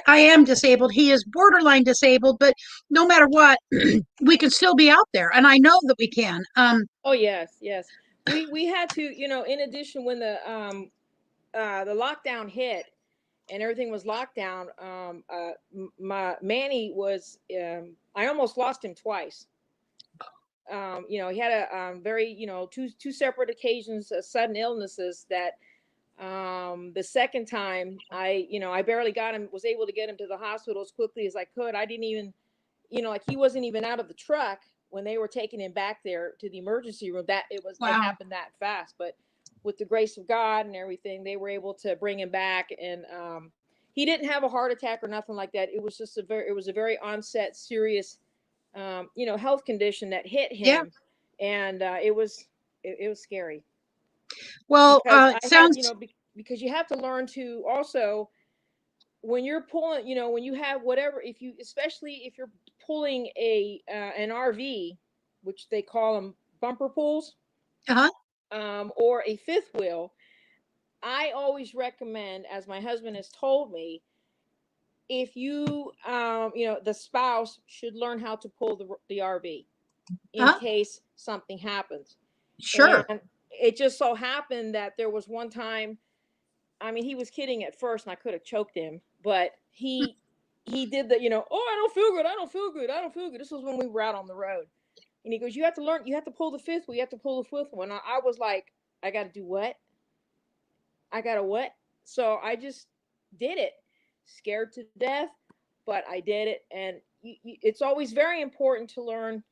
am disabled. He is borderline disabled, but no matter what, we can still be out there. And I know that we can. Oh yes, yes. We had to, in addition, when the lockdown hit and everything was locked down, my Manny was, I almost lost him twice. He had a very, two separate occasions, sudden illnesses that, the second time I barely was able to get him to the hospital as quickly as I could. I didn't even, like he wasn't even out of the truck when they were taking him back there to the emergency room. It Wow. happened that fast, but with the grace of God and everything, they were able to bring him back. And he didn't have a heart attack or nothing like that. It was just a very onset serious, health condition that hit Yeah. him. And it was scary Well, because it sounds. because you have to learn to also, when you're pulling, when you have whatever, especially if you're pulling an RV, which they call them bumper pulls, Uh-huh. or a fifth wheel, I always recommend, as my husband has told me, if you, the spouse should learn how to pull the RV in Uh-huh. case something happens. Sure. And it just so happened that there was one time, I mean, he was kidding at first, and I could have choked him, but he did the, oh, I don't feel good, I don't feel good, I don't feel good. This was when we were out on the road, and he goes, you have to learn, you have to pull the fifth one, you have to pull the fifth one. I was like, I got to do what? I got to what? So I just did it, scared to death, but I did it. And it's always very important to learn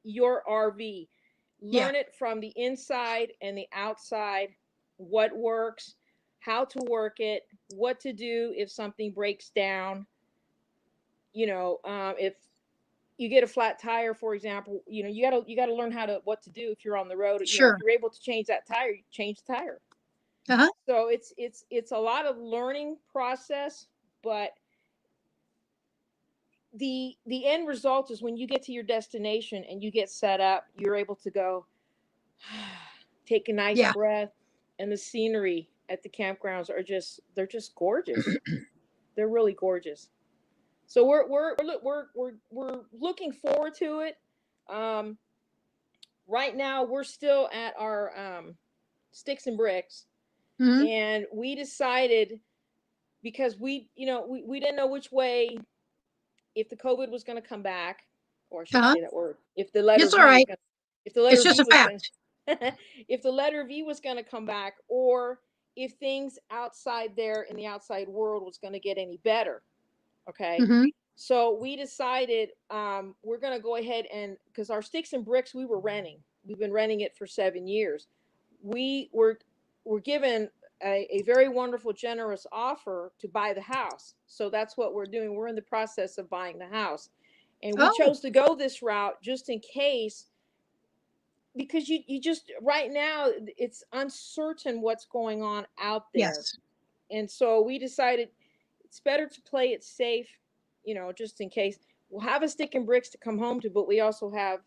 your RV. Yeah. Learn it from the inside and the outside, what works, how to work it, what to do if something breaks down. If you get a flat tire, for example, you gotta learn what to do if you're on the road. If Sure. you're able to change that tire, you change the tire. Uh-huh. So it's a lot of learning process, but the end result is when you get to your destination and you get set up, you're able to go take a nice Yeah. breath, and the scenery at the campgrounds they're just gorgeous. They're really gorgeous. So we're looking forward to it. Right now we're still at our sticks and bricks, Hmm. and we decided, because we didn't know which way, if the COVID was going to come back, or I shouldn't Uh-huh. say that word, if the letter It's all V was right. going if the It's letter just V a was going fact. if the letter V was going to come back, or if things outside there in the outside world was going to get any better. Okay. Hmm. So we decided, we're going to go ahead, and because our sticks and bricks, we've been renting it for 7 years. We were given a very wonderful, generous offer to buy the house. So that's what we're doing. We're in the process of buying the house. And we Oh, chose to go this route just in case, because you just, right now, it's uncertain what's going on out there. yes. And so we decided it's better to play it safe, just in case. We'll have a stick and bricks to come home to, but we also have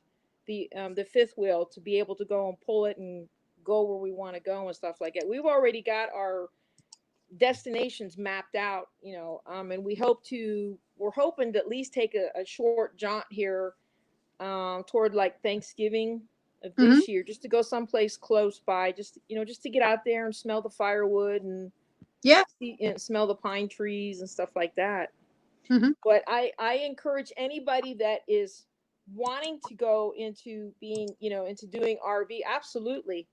the fifth wheel to be able to go and pull it and go where we want to go and stuff like that. We've already got our destinations mapped out, and we're hoping to at least take a short jaunt here, toward like Thanksgiving of Hmm. this year, just to go someplace close by, just to get out there and smell the firewood and Yeah. see and smell the pine trees and stuff like that. Hmm. But I encourage anybody that is wanting to go into being, into doing RV, absolutely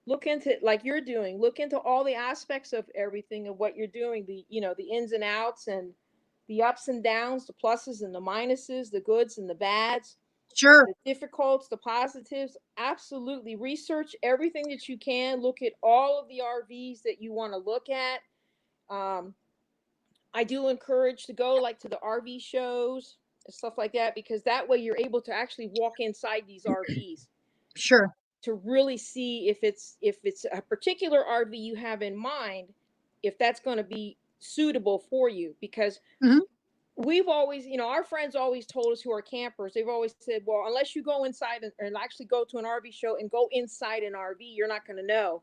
look into it like you're doing. Look into all the aspects of everything of what you're doing, the ins and outs and the ups and downs, the pluses and the minuses, the goods and the bads. Sure. The difficulties, the positives. Absolutely. Research everything that you can. Look at all of the RVs that you want to look at. I do encourage to go like to the RV shows and stuff like that, because that way you're able to actually walk inside these RVs Sure. to really see if it's a particular RV you have in mind, if that's going to be suitable for you. Because Mhm. we've always, our friends always told us, who are campers, they've always said, well, unless you go inside and actually go to an RV show and go inside an RV, you're not going to know.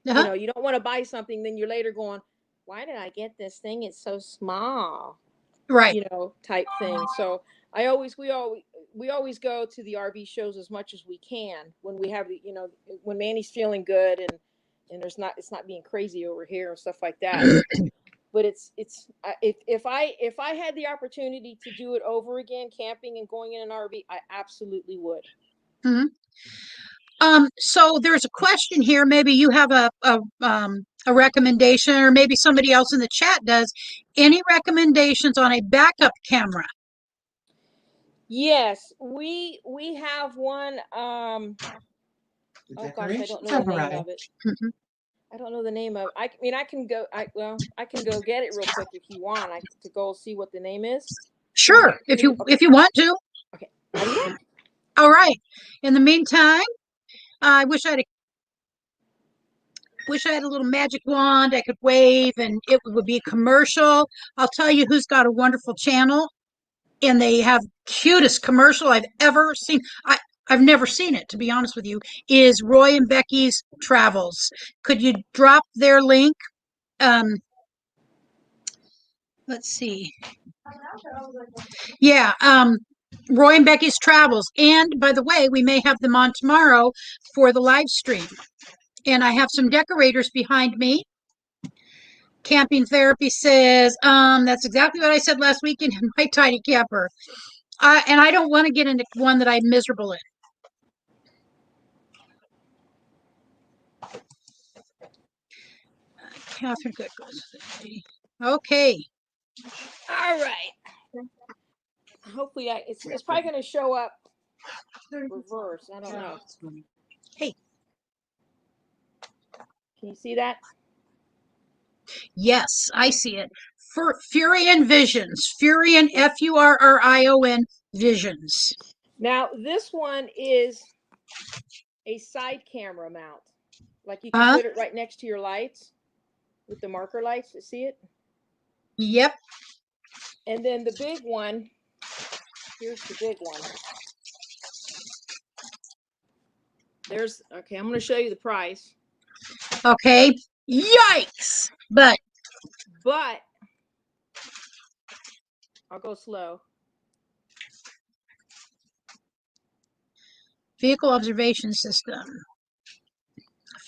Uh-huh. You don't want to buy something, then you're later going, why did I get this thing? It's so small, Right. type thing. So we always go to the RV shows as much as we can when we have when Manny's feeling good and it's not being crazy over here and stuff like that. But if I had the opportunity to do it over again, camping and going in an RV, I absolutely would. Mhm. So there's a question here. Maybe you have a recommendation, or maybe somebody else in the chat does. Any recommendations on a backup camera? Yes, we have one. The Oh gosh, I don't decorations know are the name right. of it. Mhm. I don't know the name of. I mean, I can go. I can go get it real quick if you want. To go see what the name is. Sure, if you want to. Okay, I'll be back. All right. In the meantime, I wish I had a little magic wand I could wave and it would be a commercial. I'll tell you who's got a wonderful channel, and they have cutest commercial I've ever seen. I've never seen it, to be honest with you, is Roy and Becky's Travels. Could you drop their link? Let's see. Yeah, Roy and Becky's Travels. And by the way, we may have them on tomorrow for the live stream. And I have some decorators behind me. Camping Therapy says, that's exactly what I said last weekend in my tiny camper. And I don't want to get into one that I'm miserable in. Catherine, good. Okay. All right. Hopefully, it's probably going to show up reverse. I don't know. Hey. Can you see that? Yes, I see it. For Furion Visions. Furion, Furrion Visions. Now, this one is a side camera mount. Like you can put it right next to your lights with the marker lights. You see it? Yep. And then the big one, here's the big one. Okay, I'm going to show you the price. Okay. Yikes. But I'll go slow. Vehicle Observation System.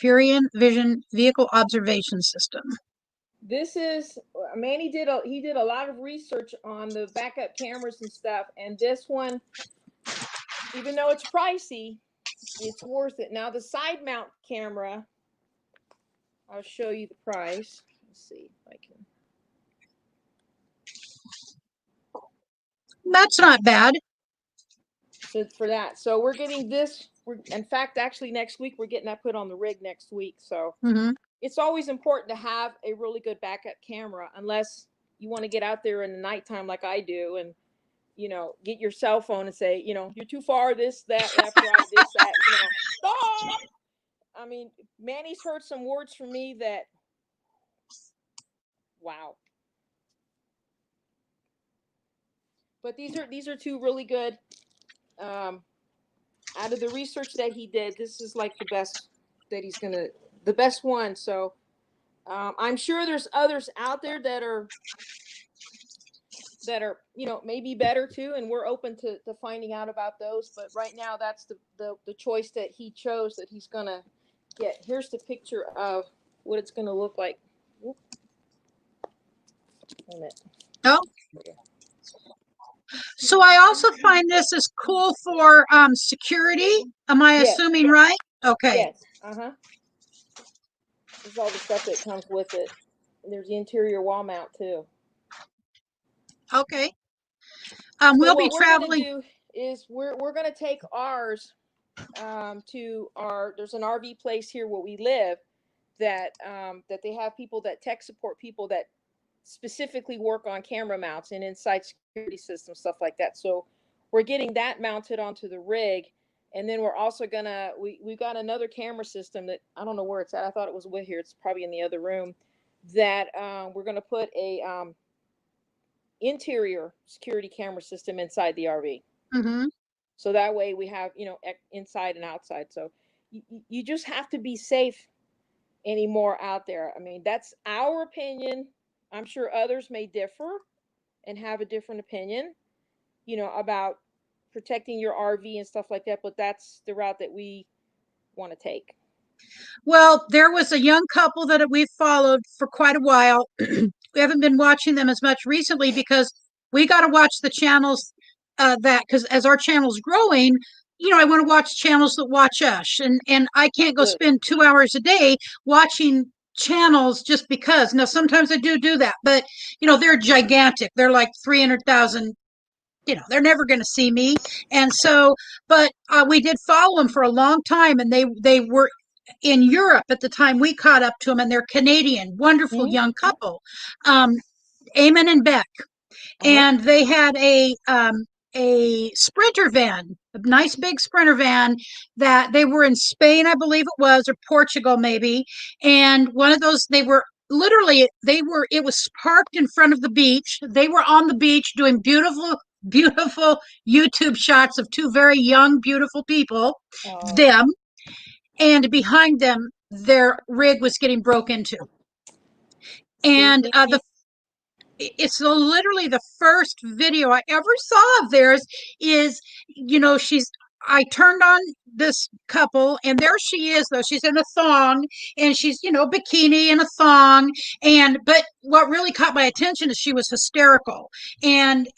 Furion Vision Vehicle Observation System. This is Manny did a lot of research on the backup cameras and stuff, and this one, even though it's pricey, it's worth it. Now the side mount camera, I'll show you the price. Let's see if I can. That's not bad. So for that, so we're getting this. In fact, actually next week we're getting that put on the rig next week. So it's always important to have a really good backup camera, unless you want to get out there in the nighttime like I do, and get your cell phone and say, you're too far, this, that, left, right, this, that, stop. I mean, Manny's heard some words from me that, wow. But these are two really good. Out of the research that he did, this is like the best that the best one. So I'm sure there's others out there that are maybe better too, and we're open to finding out about those. But right now, that's the choice that he chose, that he's gonna get. Here's the picture of what it's gonna look like. Whoop. Wait a minute. Oh. So I also find this is cool for security. Am I assuming right? Okay. Yes. This is all the stuff that comes with it. And there's the interior wall mount too. Okay. So we'll what be we're traveling. gonna do is we're gonna take ours to there's an RV place here where we live that that they have people that tech support people that specifically work on camera mounts and inside security systems, stuff like that. So we're getting that mounted onto the rig. And then we're also gonna we've got another camera system that I don't know where it's at. I thought it was with here. It's probably in the other room. That we're gonna put a interior security camera system inside the RV. Mm-hmm. So that way we have, inside and outside. So you just have to be safe anymore out there. I mean, that's our opinion. I'm sure others may differ and have a different opinion, about protecting your RV and stuff like that. But that's the route that we want to take. Well, there was a young couple that we've followed for quite a while. We haven't been watching them as much recently because we got to watch the channels because as our channel's growing, I want to watch channels that watch us, and I can't go Good. spend 2 hours a day watching channels just because. Now, sometimes I do that, but they're gigantic. They're like 300,000. They're never going to see me, and so, but we did follow them for a long time, and they were in Europe at the time we caught up to them, and they're Canadian, wonderful young couple, Eamon and Beck, and they had a Sprinter van, a nice big Sprinter van that they were in Spain, I believe it was, or Portugal maybe, and one of those it was parked in front of the beach. They were on the beach doing beautiful YouTube shots of two very young, beautiful people, them, and behind them, their rig was getting broke into. And it's literally the first video I ever saw of theirs is, I turned on this couple and there she is, though. She's in a thong and she's, bikini and a thong. But what really caught my attention is she was hysterical. And,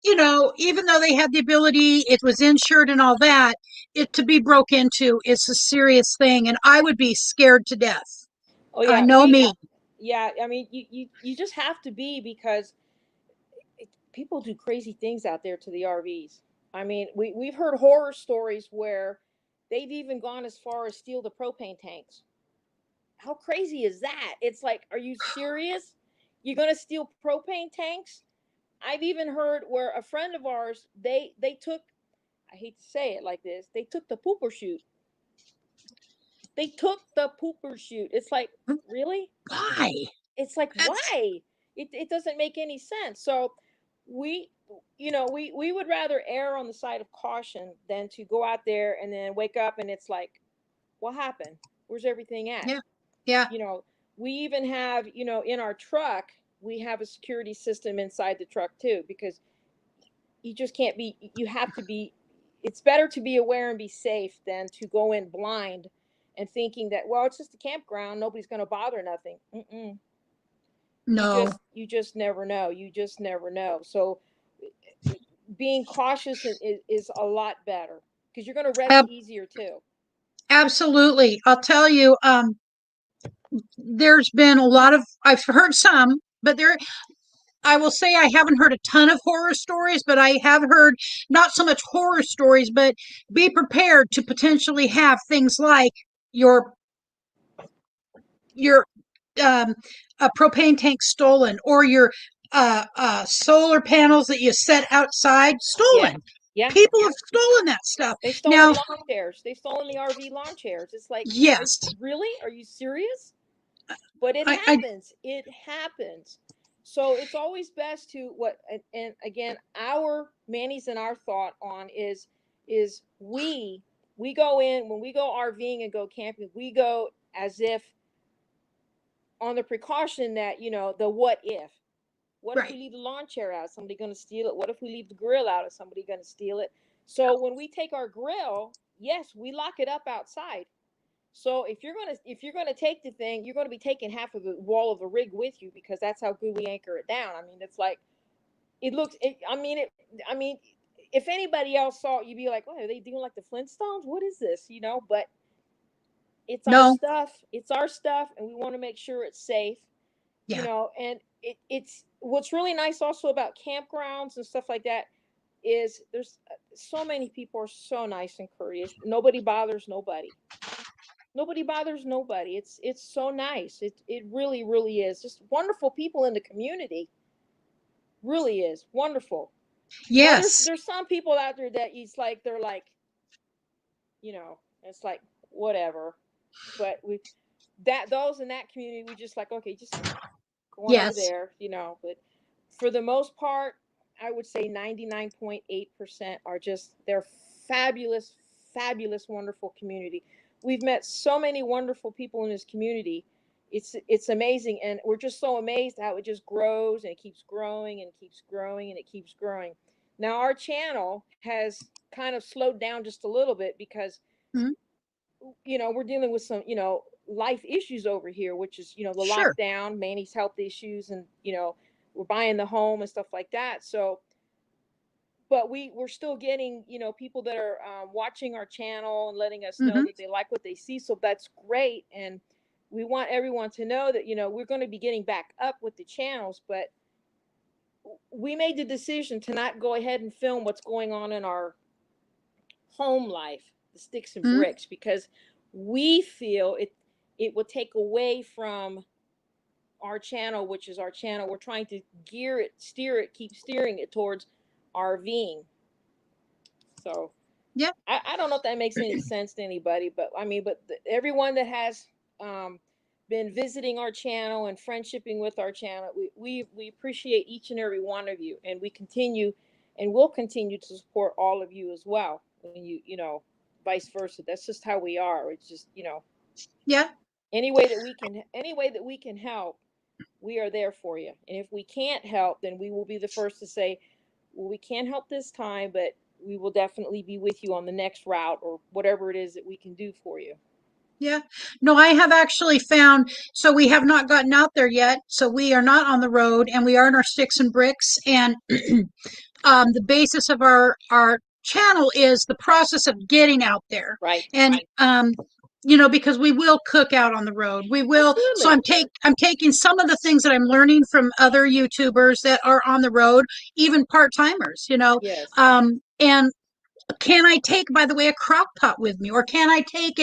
even though they had the ability, it was insured and all that, it to be broke into is a serious thing. And I would be scared to death. Oh yeah. Know me. Yeah. I mean, you just have to be, because people do crazy things out there to the RVs. I mean, we've heard horror stories where they've even gone as far as steal the propane tanks. How crazy is that? It's like, are you serious? You're going to steal propane tanks? I've even heard where a friend of ours, they took, I hate to say it like this, they took the pooper chute. They took the pooper chute. It's like, really? Why? It's like, why? It doesn't make any sense. So we would rather err on the side of caution than to go out there and then wake up and it's like, what happened? Where's everything at? Yeah. We even have, in our truck, we have a security system inside the truck too, because you just can't be, you have to be, it's better to be aware and be safe than to go in blind and thinking that, well, it's just a campground, nobody's going to bother nothing. No. You just never know. You just never know. So being cautious is a lot better, because you're going to rest easier too. Absolutely. I'll tell you, there's been a lot of, I've heard some, but I will say I haven't heard a ton of horror stories, but I have heard not so much horror stories, but be prepared to potentially have things like your a propane tank stolen, or your solar panels that you set outside stolen. Yeah. People have stolen that stuff. They stole lawn chairs. They stolen the RV lawn chairs. It's like, yes. Really? Are you serious? But it happens. It happens. So it's always best to and again, Manny's and our thought on is we go in, when we go RVing and go camping, we go as if on the precaution that, the what if. What if we leave the lawn chair out? Is somebody going to steal it? What if we leave the grill out? Is somebody going to steal it? So when we take our grill, yes, we lock it up outside. So if you're gonna take the thing, you're gonna be taking half of the wall of the rig with you, because that's how good we anchor it down. I mean, it's like, it looks. I mean, if anybody else saw it, you'd be like, "Oh, are they doing like the Flintstones? What is this?" But it's our stuff. It's our stuff, and we want to make sure it's safe. Yeah. And it's what's really nice also about campgrounds and stuff like that. is there's so many people are so nice and courteous. Nobody bothers nobody. Nobody bothers nobody. It's so nice. It really, really is. Just wonderful people in the community. Really is wonderful. Now Yes. there's some people out there that it's like they're like, it's like whatever. But we that those in that community we just like, okay, just go on over Yes. there, but for the most part, I would say 99.8% are just they're fabulous, fabulous, wonderful community. We've met so many wonderful people in this community. It's amazing, and we're just so amazed how it just grows and it keeps growing and it keeps growing and it keeps growing. Now our channel has kind of slowed down just a little bit because Mhm. we're dealing with some life issues over here, which is the Sure. lockdown, Manny's health issues, and we're buying the home and stuff like that. So but we're still getting people that are watching our channel and letting us know Hmm. that they like what they see, so that's great. And we want everyone to know that we're going to be getting back up with the channels, but we made the decision to not go ahead and film what's going on in our home life, the sticks and Hmm. bricks, because we feel it will take away from our channel, which is our channel. We're trying to steer it, keep steering it towards RVing. So Yep. I don't know if that makes any sense to anybody, but I mean, but everyone that has been visiting our channel and friendshipping with our channel, we appreciate each and every one of you, and we continue and will continue to support all of you as well. When vice versa. That's just how we are. It's just Yeah. any way that we can help, we are there for you. And if we can't help, then we will be the first to say, well, we can't help this time, but we will definitely be with you on the next route or whatever it is that we can do for you. Yeah. No, I have actually found, so we have not gotten out there yet. So we are not on the road and we are in our sticks and bricks. And the basis of our channel is the process of getting out there. Right. And because we will cook out on the road. We will. So Absolutely. I'm taking some of the things that I'm learning from other YouTubers that are on the road, even part-timers, Yes. and can I take, by the way, a crock pot with me, or can I take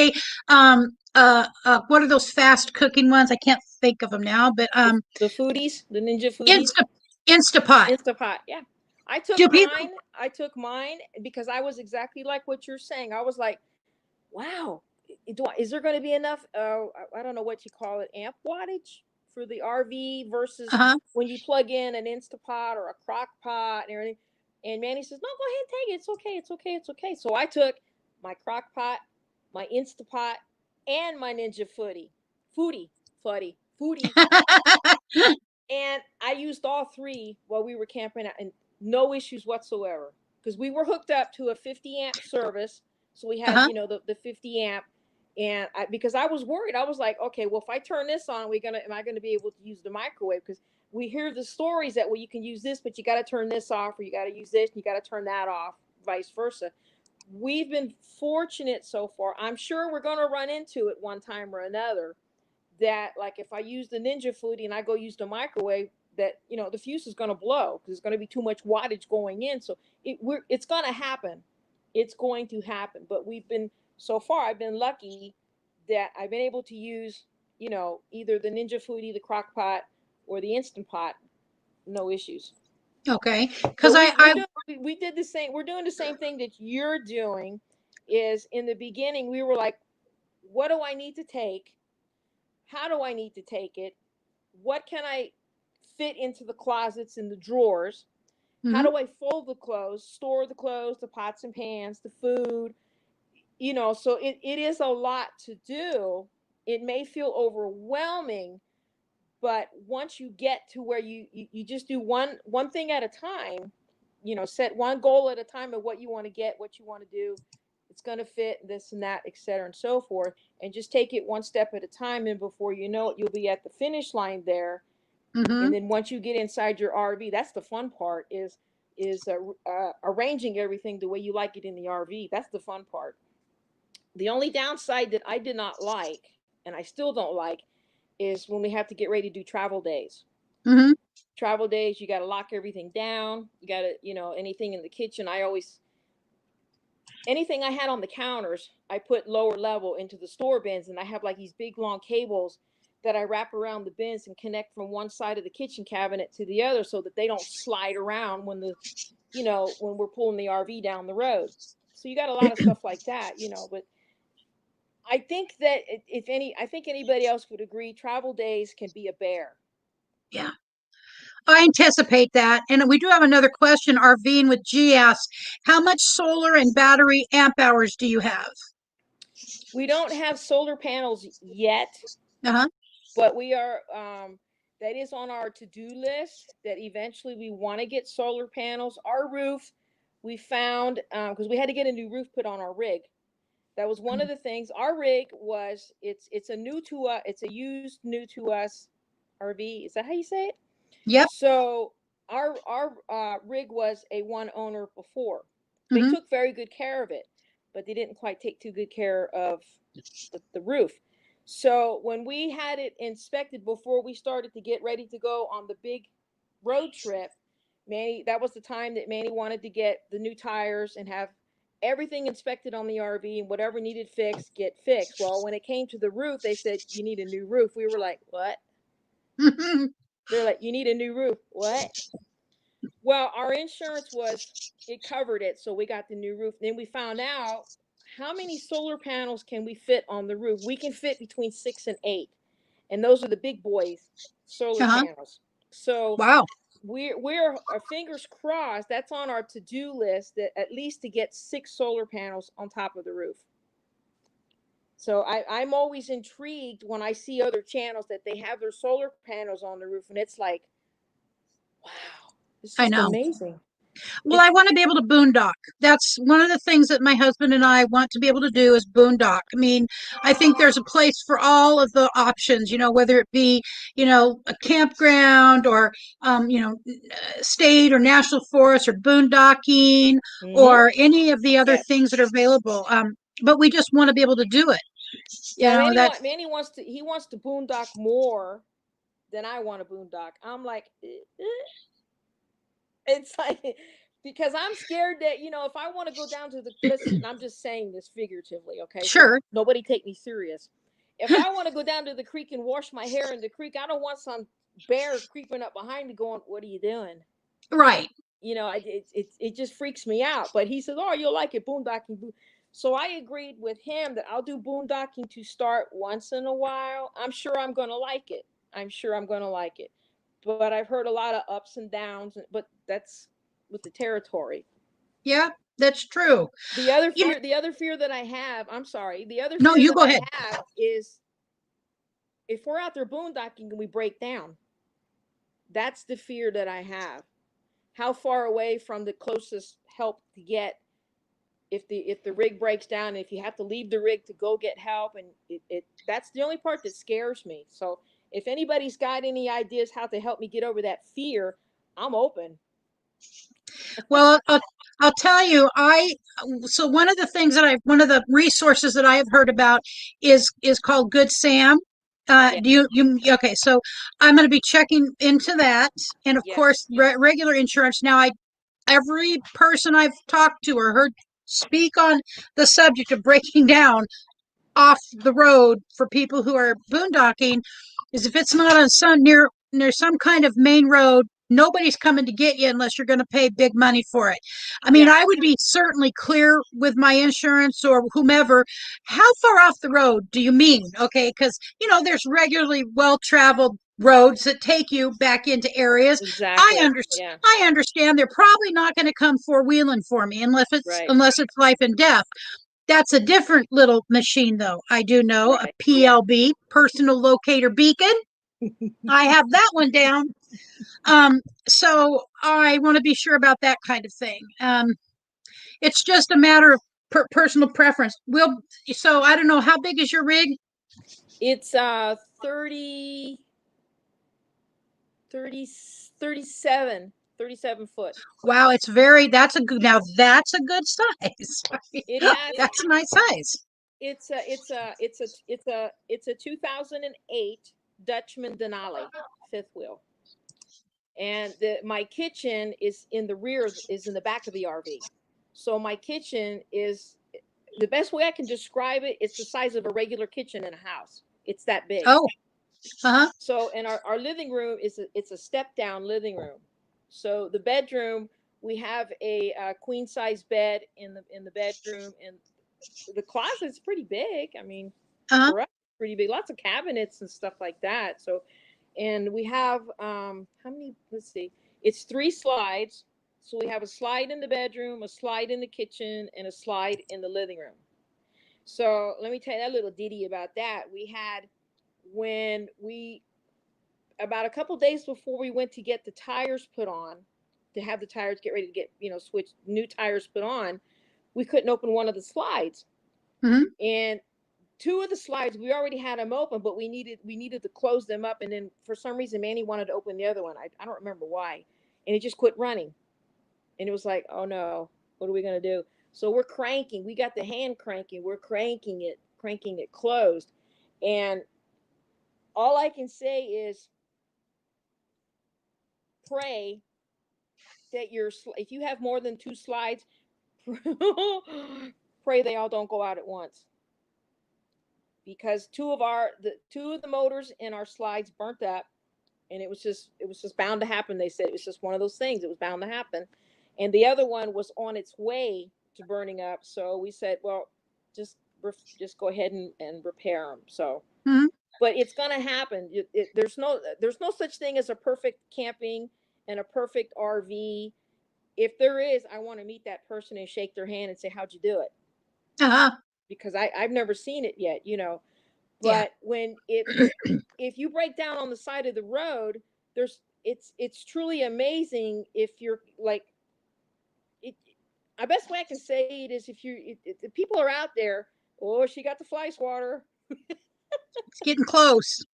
what are those fast cooking ones? I can't think of them now, but The foodies, the ninja foodies. Insta Instapot. Instapot. Yeah. I took Do people? mine. I took mine because I was exactly like what you're saying. I was like, wow, is there going to be enough? I don't know what you call it, amp wattage for the RV versus Uh-huh. when you plug in an Instapot or a crock pot and everything. And Manny says, no, go ahead and take it. It's okay. It's okay. It's okay. So I took my crock pot, my Instapot, and my Ninja Foodie. And I used all three while we were camping out, and no issues whatsoever because we were hooked up to a 50 amp service. So we had, Uh-huh. the 50 amp. And because I was worried, I was like, okay, well, if I turn this on, am I going to be able to use the microwave? Because we hear the stories that, well, you can use this, but you got to turn this off, or you got to use this, and you got to turn that off, vice versa. We've been fortunate so far. I'm sure we're going to run into it one time or another that, like, if I use the Ninja Foodie and I go use the microwave, that the fuse is going to blow because there's going to be too much wattage going in. So it's going to happen. It's going to happen. But so far I've been lucky that I've been able to use either the Ninja Foodie, the crock pot, or the Instant Pot, no issues. Okay. Because But I we did the same. We're doing the same thing that you're doing. Is in the beginning we were like, what do I need to take? How do I need to take it? What can I fit into the closets and the drawers? How mhm. do I fold the clothes, store the clothes, the pots and pans, the food? So it is a lot to do. It may feel overwhelming, but once you get to where you just do one thing at a time, set one goal at a time of what you want to get, what you want to do, it's going to fit this and that, etc., and so forth, and just take it one step at a time, and before you know it, you'll be at the finish line there. And Mhm. then once you get inside your RV, that's the fun part, is arranging everything the way you like it in the RV. That's the fun part. The only downside that I did not like, and I still don't like, is when we have to get ready to do travel days. Hmm. Travel days, you got to lock everything down. You got to, anything in the kitchen. Anything I had on the counters, I put lower level into the store bins, and I have like these big long cables that I wrap around the bins and connect from one side of the kitchen cabinet to the other so that they don't slide around when we're pulling the RV down the road. So you got a lot of stuff like that, but I think that I think anybody else would agree, travel days can be a bear. Yeah. I anticipate that. And we do have another question. Arvine with G asks, how much solar and battery amp hours do you have? We don't have solar panels yet, Uh-huh. but we are, that is on our to-do list, that eventually we want to get solar panels. Our roof, we found, because we had to get a new roof put on our rig. That was one of the things. Our rig was, it's a used new to us RV. Is that how you say it? Yep. So our rig was a one owner before. They Hmm. took very good care of it, but they didn't quite take too good care of the roof. So when we had it inspected before we started to get ready to go on the big road trip, Manny, that was the time that Manny wanted to get the new tires and have everything inspected on the RV, and whatever needed fixed, get fixed. Well, when it came to the roof, they said, you need a new roof. We were like, what? They're like, you need a new roof. What? Well, our insurance it covered it. So we got the new roof. Then we found out how many solar panels can we fit on the roof. We can fit between 6 and 8. And those are the big boys solar Uh-huh. panels. So Wow. we're our fingers crossed. That's on our to-do list, that at least to get 6 solar panels on top of the roof. So I'm always intrigued when I see other channels that they have their solar panels on the roof, and it's like, wow, it's I just know. amazing. Well, I want to be able to boondock. That's one of the things that my husband and I want to be able to do is boondock. I mean, I think there's a place for all of the options, whether it be, a campground or, state or national forest or boondocking Mm-hmm. or any of the other Yes. things that are available. But we just want to be able to do it. Yeah, That Manny wants to boondock more than I want to boondock. I'm like, it's like, because I'm scared that, if I want to go down to listen, I'm just saying this figuratively, okay? So sure. nobody take me serious. If I want to go down to the creek and wash my hair in the creek, I don't want some bear creeping up behind me going, what are you doing? Right. It just freaks me out. But he says, oh, you'll like it, boondocking. So I agreed with him that I'll do boondocking to start once in a while. I'm sure I'm going to like it. But I've heard a lot of ups and downs, but that's with the territory. Yeah, that's true. The other fear that I have, I'm sorry, the other No, fear you that go I ahead. have is if we're out there boondocking and we break down. That's the fear that I have. How far away from the closest help to get if the rig breaks down, and if you have to leave the rig to go get help, and that's the only part that scares me. So if anybody's got any ideas how to help me get over that fear, I'm open. Well, I'll tell you, so one of the things one of the resources that I have heard about is called Good Sam. Yeah. Do okay, so I'm going to be checking into that. And of course, Yes. regular insurance. Now, every person I've talked to or heard speak on the subject of breaking down off the road for people who are boondocking is if it's not on some near some kind of main road, nobody's coming to get you unless you're going to pay big money for it. I mean, Yeah. I would be certainly clear with my insurance or whomever. How far off the road do you mean? Okay, because there's regularly well-traveled roads that take you back into areas. Exactly. Yeah. I understand they're probably not going to come four-wheeling for me Right. unless it's life and death. That's a different little machine, though. I do know a Right. Yeah. PLB, personal locator beacon. I have that one down. So I want to be sure about that kind of thing. It's just a matter of personal preference. So I don't know, how big is your rig? It's 30 30 37 foot. Wow, that's a good size. It has That's a nice size. it's a 2008 Dutchman Denali fifth wheel. And my kitchen is in the rear, is in the back of the RV. So my kitchen is, the best way I can describe it, it's the size of a regular kitchen in a house. It's that big. Oh, uh-huh. So, and our living room it's a step down living room. So the bedroom, we have a queen size bed in the bedroom, and the closet's pretty big. I mean, Uh-huh. for us, pretty big. Lots of cabinets and stuff like that. So, and we have how many? Let's see. It's 3 slides. So we have a slide in the bedroom, a slide in the kitchen, and a slide in the living room. So let me tell you that little ditty about that. We had, when we, about a couple days before we went to get the tires put on, to have the tires get ready to get, switch new tires put on, we couldn't open one of the slides. Mhm. And 2 of the slides, we already had them open, but we needed to close them up. And then for some reason, Manny wanted to open the other one. I don't remember why. And it just quit running. And it was like, oh no, what are we going to do? So we're cranking. We got the hand cranking. We're cranking it closed. And all I can say is pray that if you have more than 2 slides, pray they all don't go out at once. Because 2 of the motors in our slides burnt up, and it was just bound to happen. They said it was just one of those things. It was bound to happen. And the other one was on its way to burning up. So we said, well, just go ahead and repair them. So, Mhm. but it's going to happen. There's no such thing as a perfect camping and a perfect RV. If there is, I want to meet that person and shake their hand and say, how'd you do it? Uh-huh. Because I've never seen it yet, Yeah. but when if you break down on the side of the road, it's truly amazing. If you're like, it, the best way I can say it is, if the people are out there, oh, she got the fly swatter. It's getting close.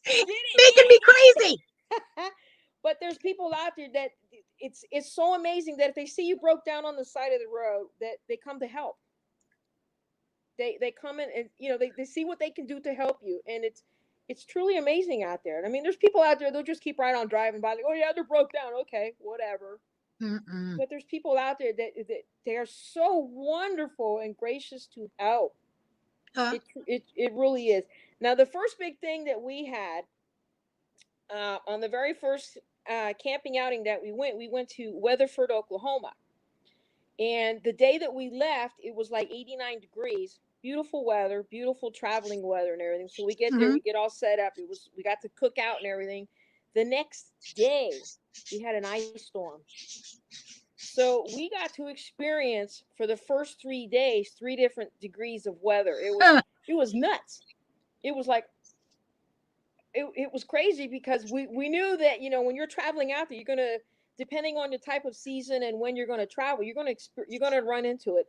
Making me crazy. But there's people out there that it's so amazing that if they see you broke down on the side of the road, that they come to help. They come in, and they see what they can do to help you, and it's truly amazing out there. And I mean, there's people out there, they'll just keep right on driving by, like, oh yeah, they're broke down, okay, whatever. Mm-mm. But there's people out there that they are so wonderful and gracious to help. It really is. Now, the first big thing that we had on the very first camping outing that we went to Weatherford, Oklahoma. And the day that we left, it was like 89 degrees, beautiful weather, beautiful traveling weather and everything. So we get there, Mhm. we get all set up. We got to cook out and everything. The next day, we had an ice storm. So we got to experience, for the first 3 days, 3 different degrees of weather. It was nuts. It was like, it was crazy, because we knew that, when you're traveling out there, you're going to, depending on the type of season and when you're going to travel, you're going to run into it,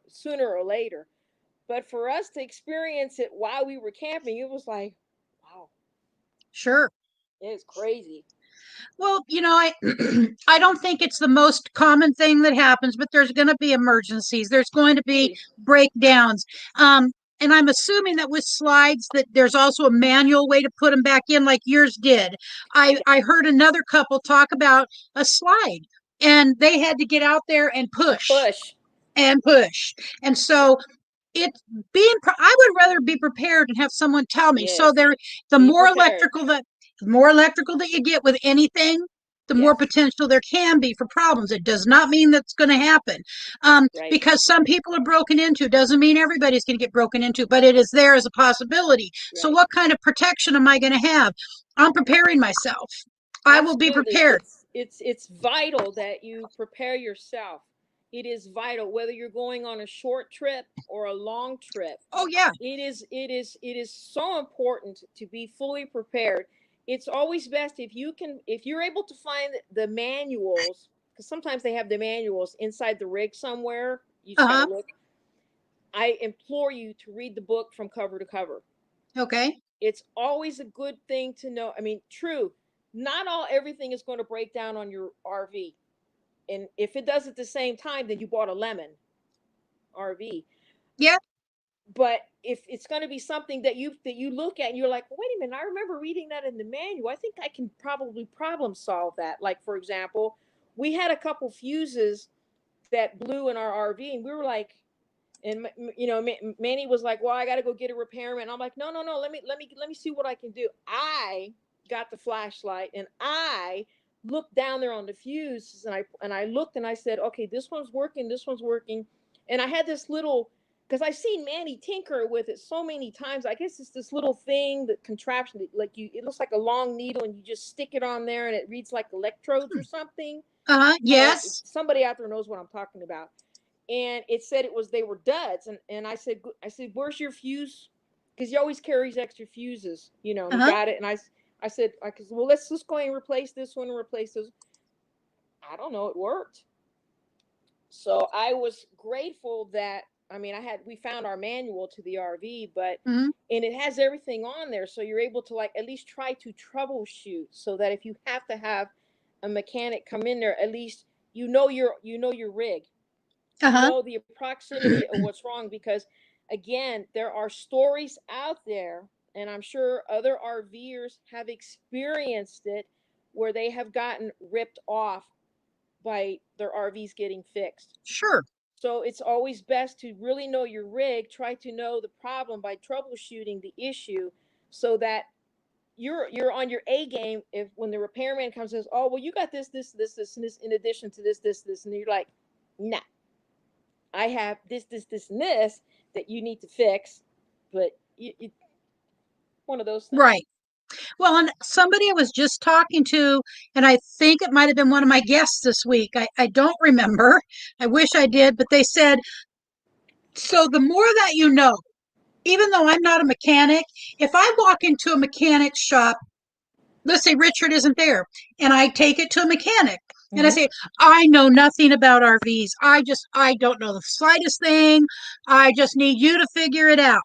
sooner or later. But for us to experience it while we were camping, it was like, wow, Sure. it's crazy. Well, I I don't think it's the most common thing that happens, but there's going to be emergencies. There's going to be breakdowns. And I'm assuming that with slides that there's also a manual way to put them back in, like yours did. I heard another couple talk about a slide, and they had to get out there and push and push. And so it's I would rather be prepared and have someone tell me. So Yes. the Be more prepared. electrical that you get with anything, the more Yes. potential there can be for problems. It does not mean that's going to happen. Right. Because some people are broken into doesn't mean everybody's going to get broken into, but it is there as a possibility. So Right. what kind of protection am I going to have? I'm preparing myself. I will be Absolutely. prepared. It's vital that you prepare yourself. It is vital, whether you're going on a short trip or a long trip. Oh yeah. It is so important to be fully prepared. It's always best if you're able to find the manuals, because sometimes they have the manuals inside the rig somewhere. You just Uh-huh. gotta look. I implore you to read the book from cover to cover. Okay. It's always a good thing to know. I mean, true, not everything is going to break down on your RV. And if it does at the same time, then you bought a lemon RV. Yeah. but if it's going to be something that you look at and you're like, wait a minute, I remember reading that in the manual. I think I can probably problem solve that. Like, for example, we had a couple fuses that blew in our RV, and we were like, and Manny was like, well, I got to go get a repairman. I'm like, no, let me see what I can do. I got the flashlight and I looked down there on the fuse, and I looked and I said, okay, this one's working, and I had this little, because I've seen Manny tinker with it so many times. I guess it's this little thing, the contraption that, like, it looks like a long needle, and you just stick it on there, and it reads like electrodes or something. Yes. Somebody out there knows what I'm talking about. And it said they were duds, and I said, where's your fuse? Because he always carries extra fuses, and he got it. And I said, well, let's just go ahead and replace this one and replace this. I don't know, it worked. So I was grateful that, we found our manual to the RV, but and it has everything on there, so you're able to, like, at least try to troubleshoot, so that if you have to have a mechanic come in there, at least your rig. You know the proximity of what's wrong, because again, there are stories out there, and I'm sure other RVers have experienced it, where they have gotten ripped off by their RVs getting fixed. Sure. So it's always best to really know your rig, try to know the problem by troubleshooting the issue, so that you're on your A game. If when the repairman comes and says, oh, well, you got this, and this in addition to this, and you're like, nah, I have this, and this that you need to fix, but one of those things. Right. Well, and somebody I was just talking to, and I think it might have been one of my guests this week. I don't remember. I wish I did, but they said, so the more that you know, even though I'm not a mechanic, if I walk into a mechanic shop, let's say Richard isn't there, and I take it to a mechanic, and I say, I know nothing about RVs. I don't know the slightest thing. I just need you to figure it out.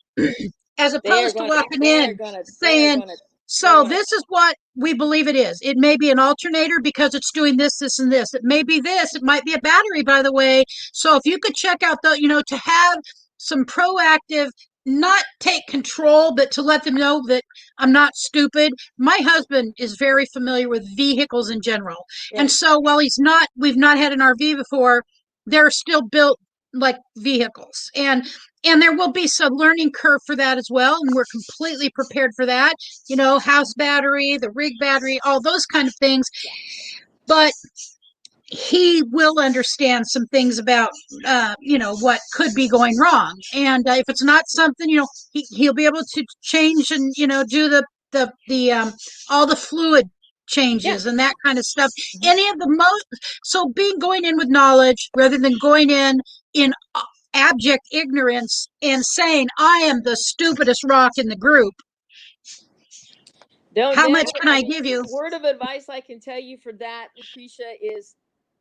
As opposed to walking in saying, so this is what we believe it is. It may be an alternator because it's doing this, this, and this. It may be this. It might be a battery, by the way. So if you could check out to have some proactive, not take control, but to let them know that I'm not stupid. My husband is very familiar with vehicles in general. Right. And so while we've not had an RV before, they're still built like vehicles. And there will be some learning curve for that as well. And we're completely prepared for that. House battery, the rig battery, all those kind of things. But he will understand some things about, what could be going wrong. And if it's not something, he'll be able to change and, do the all the fluid changes and that kind of stuff. Any of the so going in with knowledge rather than going in abject ignorance and saying, I am the stupidest rock in the group. How much can I give you? Word of advice I can tell you for that, Lucretia, is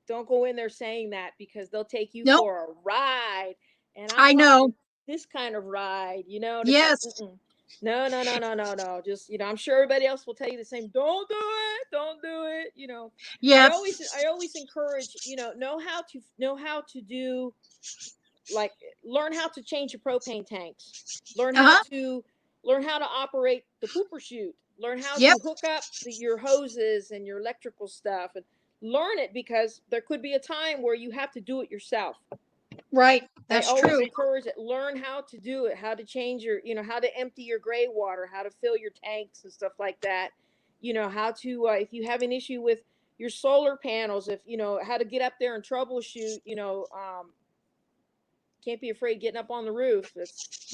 don't go in there saying that, because they'll take you for a ride. And I know this kind of ride, Yes. Like, no. Just, I'm sure everybody else will tell you the same. Don't do it. Yeah. I always encourage, know how to do, like, learn how to change your propane tanks, learn how to operate the pooper chute, learn how to hook up your hoses and your electrical stuff, and learn it, because there could be a time where you have to do it yourself. Right. That's true. I always encourage it. Learn how to do it, how to change your, how to empty your gray water, how to fill your tanks and stuff like that. How to, if you have an issue with your solar panels, if, how to get up there and troubleshoot, can't be afraid of getting up on the roof.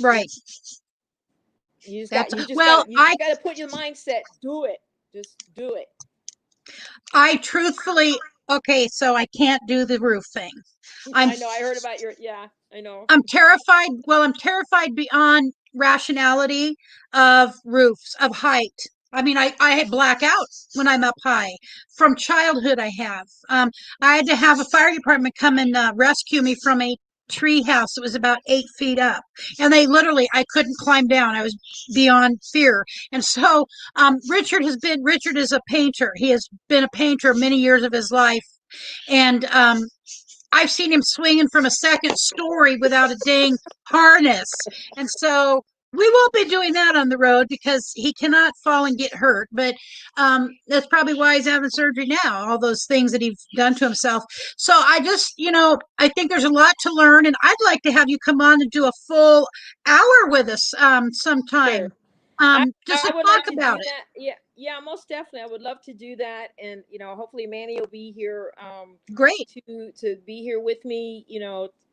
Right. You just got to put your mindset, do it. Just do it. I truthfully, so I can't do the roof thing. I know. I heard about I know. I'm terrified. Well, I'm terrified beyond rationality of roofs, of height. I black out when I'm up high. From childhood, I have. I had to have a fire department come and rescue me from a tree house that was about 8 feet up, and I couldn't climb down. I was beyond fear. And so Richard is a painter. He has been a painter many years of his life, and I've seen him swinging from a second story without a dang harness. And so we won't be doing that on the road because he cannot fall and get hurt. But that's probably why he's having surgery now, all those things that he's done to himself. So I just, I think there's a lot to learn. And I'd like to have you come on and do a full hour with us sometime. Sure. I, Just to I would talk like to about do it. that. Yeah, yeah, most definitely. I would love to do that, and hopefully Manny will be here Great. to be here with me.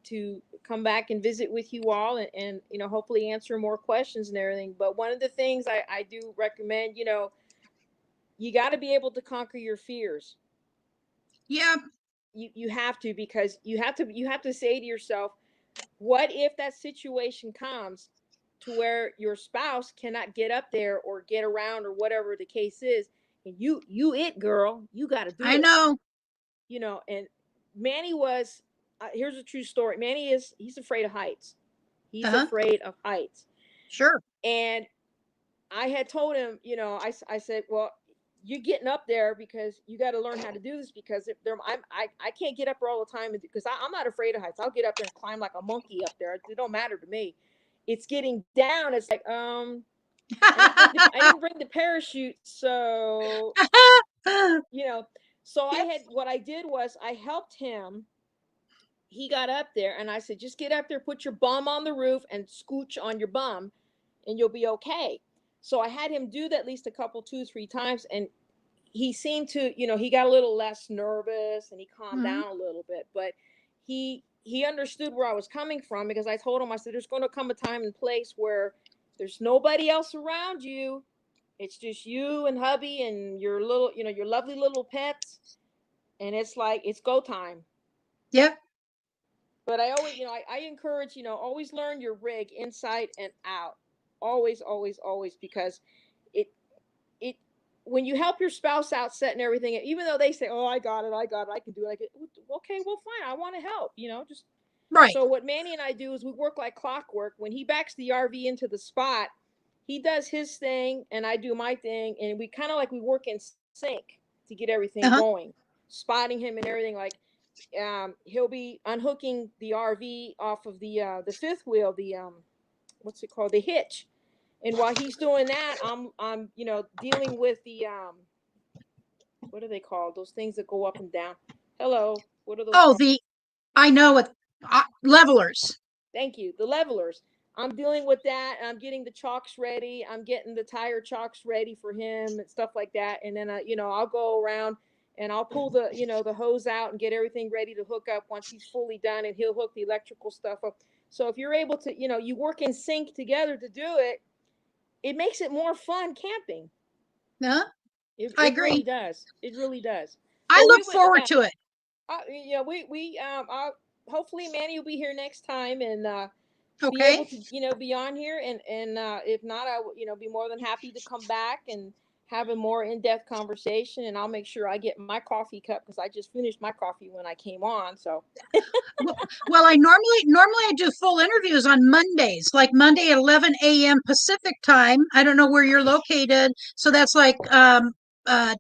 To come back and visit with you all, and hopefully answer more questions and everything. But one of the things I do recommend, you got to be able to conquer your fears. Yeah. You have to, because you have to say to yourself, what if that situation comes to where your spouse cannot get up there or get around or whatever the case is, and it girl, you got to do I it. know. And Manny was, here's a true story. He's afraid of heights. He's Uh-huh. afraid of heights. Sure. And I had told him, I said, well, you're getting up there because you got to learn how to do this, because if there, I can't get up there all the time, because I'm not afraid of heights. I'll get up there and climb like a monkey up there. It don't matter to me. It's getting down. It's like, I didn't bring the parachute. So, so what I did was I helped him. He got up there and I said, just get up there, put your bum on the roof and scooch on your bum and you'll be okay. So I had him do that at least a couple, 2, 3 times. And he seemed to, he got a little less nervous and he calmed Mhm. down a little bit, but he understood where I was coming from, because I told him, I said, there's going to come a time and place where there's nobody else around you. It's just you and hubby and your little, your lovely little pets. And it's like, it's go time. Yep. But I always, I encourage, always learn your rig inside and out. Always, always, always, because it, it, when you help your spouse out setting everything, even though they say, oh, I got it, I can do it. Okay, well, fine. I want to help, just. Right. So what Manny and I do is we work like clockwork. When he backs the RV into the spot, he does his thing and I do my thing. And we kind of like, we work in sync to get everything Uh-huh. going, spotting him and everything. Like, he'll be unhooking the RV off of the fifth wheel, the what's it called, the hitch. And while he's doing that, I'm dealing with the what are they called, those things that go up and down? Hello, what are those Oh, called? I know it. Levelers. Thank you, the levelers. I'm dealing with that. I'm getting the chocks ready. I'm getting the tire chocks ready for him and stuff like that. And then I'll go around and I'll pull the hose out and get everything ready to hook up once he's fully done, and he'll hook the electrical stuff up. So if you're able to, you work in sync together to do it, it makes it more fun camping. Huh? It, I it really agree. does. It really does. I But we look would, forward to it. hopefully Manny will be here next time and be Okay. able to be on here, and if not, I will be more than happy to come back and have a more in-depth conversation, and I'll make sure I get my coffee cup, because I just finished my coffee when I came on. So Well, I normally I do full interviews on Mondays, like Monday at 11 a.m. Pacific time. I don't know where you're located, so that's like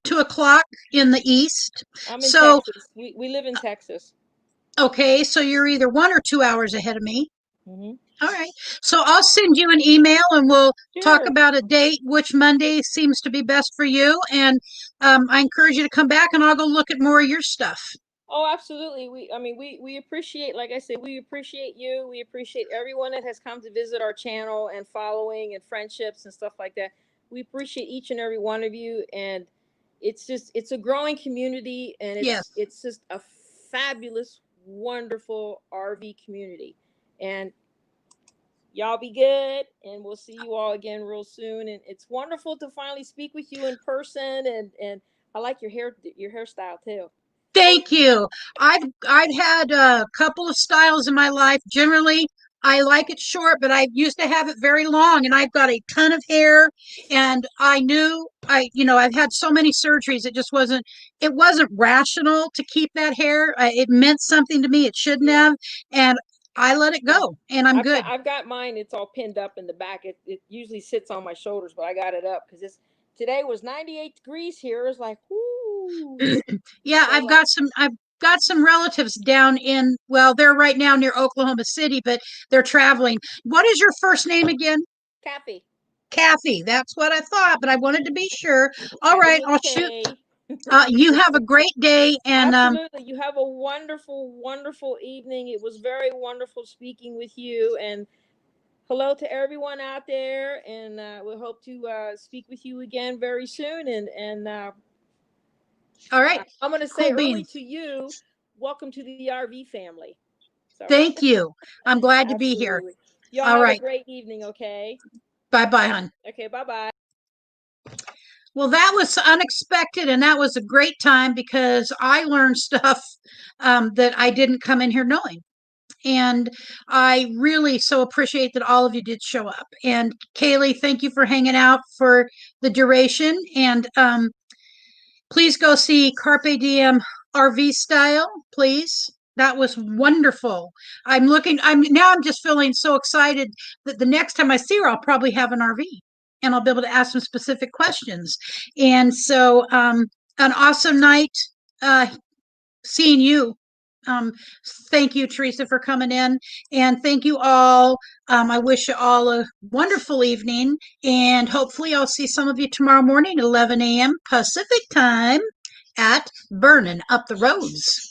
2 o'clock in the east. I'm in So Texas. We live in Texas. okay, so you're either 1 or 2 hours ahead of me. Hmm. All right. So I'll send you an email and we'll talk Sure. about a date, which Monday seems to be best for you. And I encourage you to come back and I'll go look at more of your stuff. Oh, absolutely. We appreciate, like I said, we appreciate you. We appreciate everyone that has come to visit our channel and following and friendships and stuff like that. We appreciate each and every one of you, and it's a growing community, and Yes. it's just a fabulous, wonderful RV community. And y'all be good, and we'll see you all again real soon. And it's wonderful to finally speak with you in person, and I like your hairstyle too. Thank you. I've had a couple of styles in my life. Generally, I like it short, but I used to have it very long, and I've got a ton of hair. And I knew I've had so many surgeries. It wasn't rational to keep that hair. It meant something to me. It shouldn't Yeah. have, and I let it Yeah. go, and I'm good. I've got mine. It's all pinned up in the back. It usually sits on my shoulders, but I got it up because today was 98 degrees here. It was like, whoo. Yeah, So I'm like, I've got some relatives down in, well, they're right now near Oklahoma City, but they're traveling. What is your first name again? Kathy. Kathy. That's what I thought, but I wanted to be sure. All Kathy right, with I'll a shoot. K. You have a great day, and Absolutely. You have a wonderful, wonderful evening. It was very wonderful speaking with you. And hello to everyone out there. And we'll hope to speak with you again very soon. And all right. I'm going to say Cool early beans. to you, welcome to the RV family. So, Thank you. I'm glad to be here. absolutely. Y'all All have right. a great evening, okay? Bye-bye, hon. Okay, bye-bye. Well, that was unexpected, and that was a great time because I learned stuff that I didn't come in here knowing. And I really so appreciate that all of you did show up. And Kaylee, thank you for hanging out for the duration. And please go see Carpe Diem RV Style, please. That was wonderful. I'm just feeling so excited that the next time I see her, I'll probably have an RV and I'll be able to ask some specific questions. And so, an awesome night seeing you. Um, Thank you, Teresa, for coming in. And thank you all. I wish you all a wonderful evening. And hopefully, I'll see some of you tomorrow morning at 11 a.m. Pacific time at Burning Up the Roads.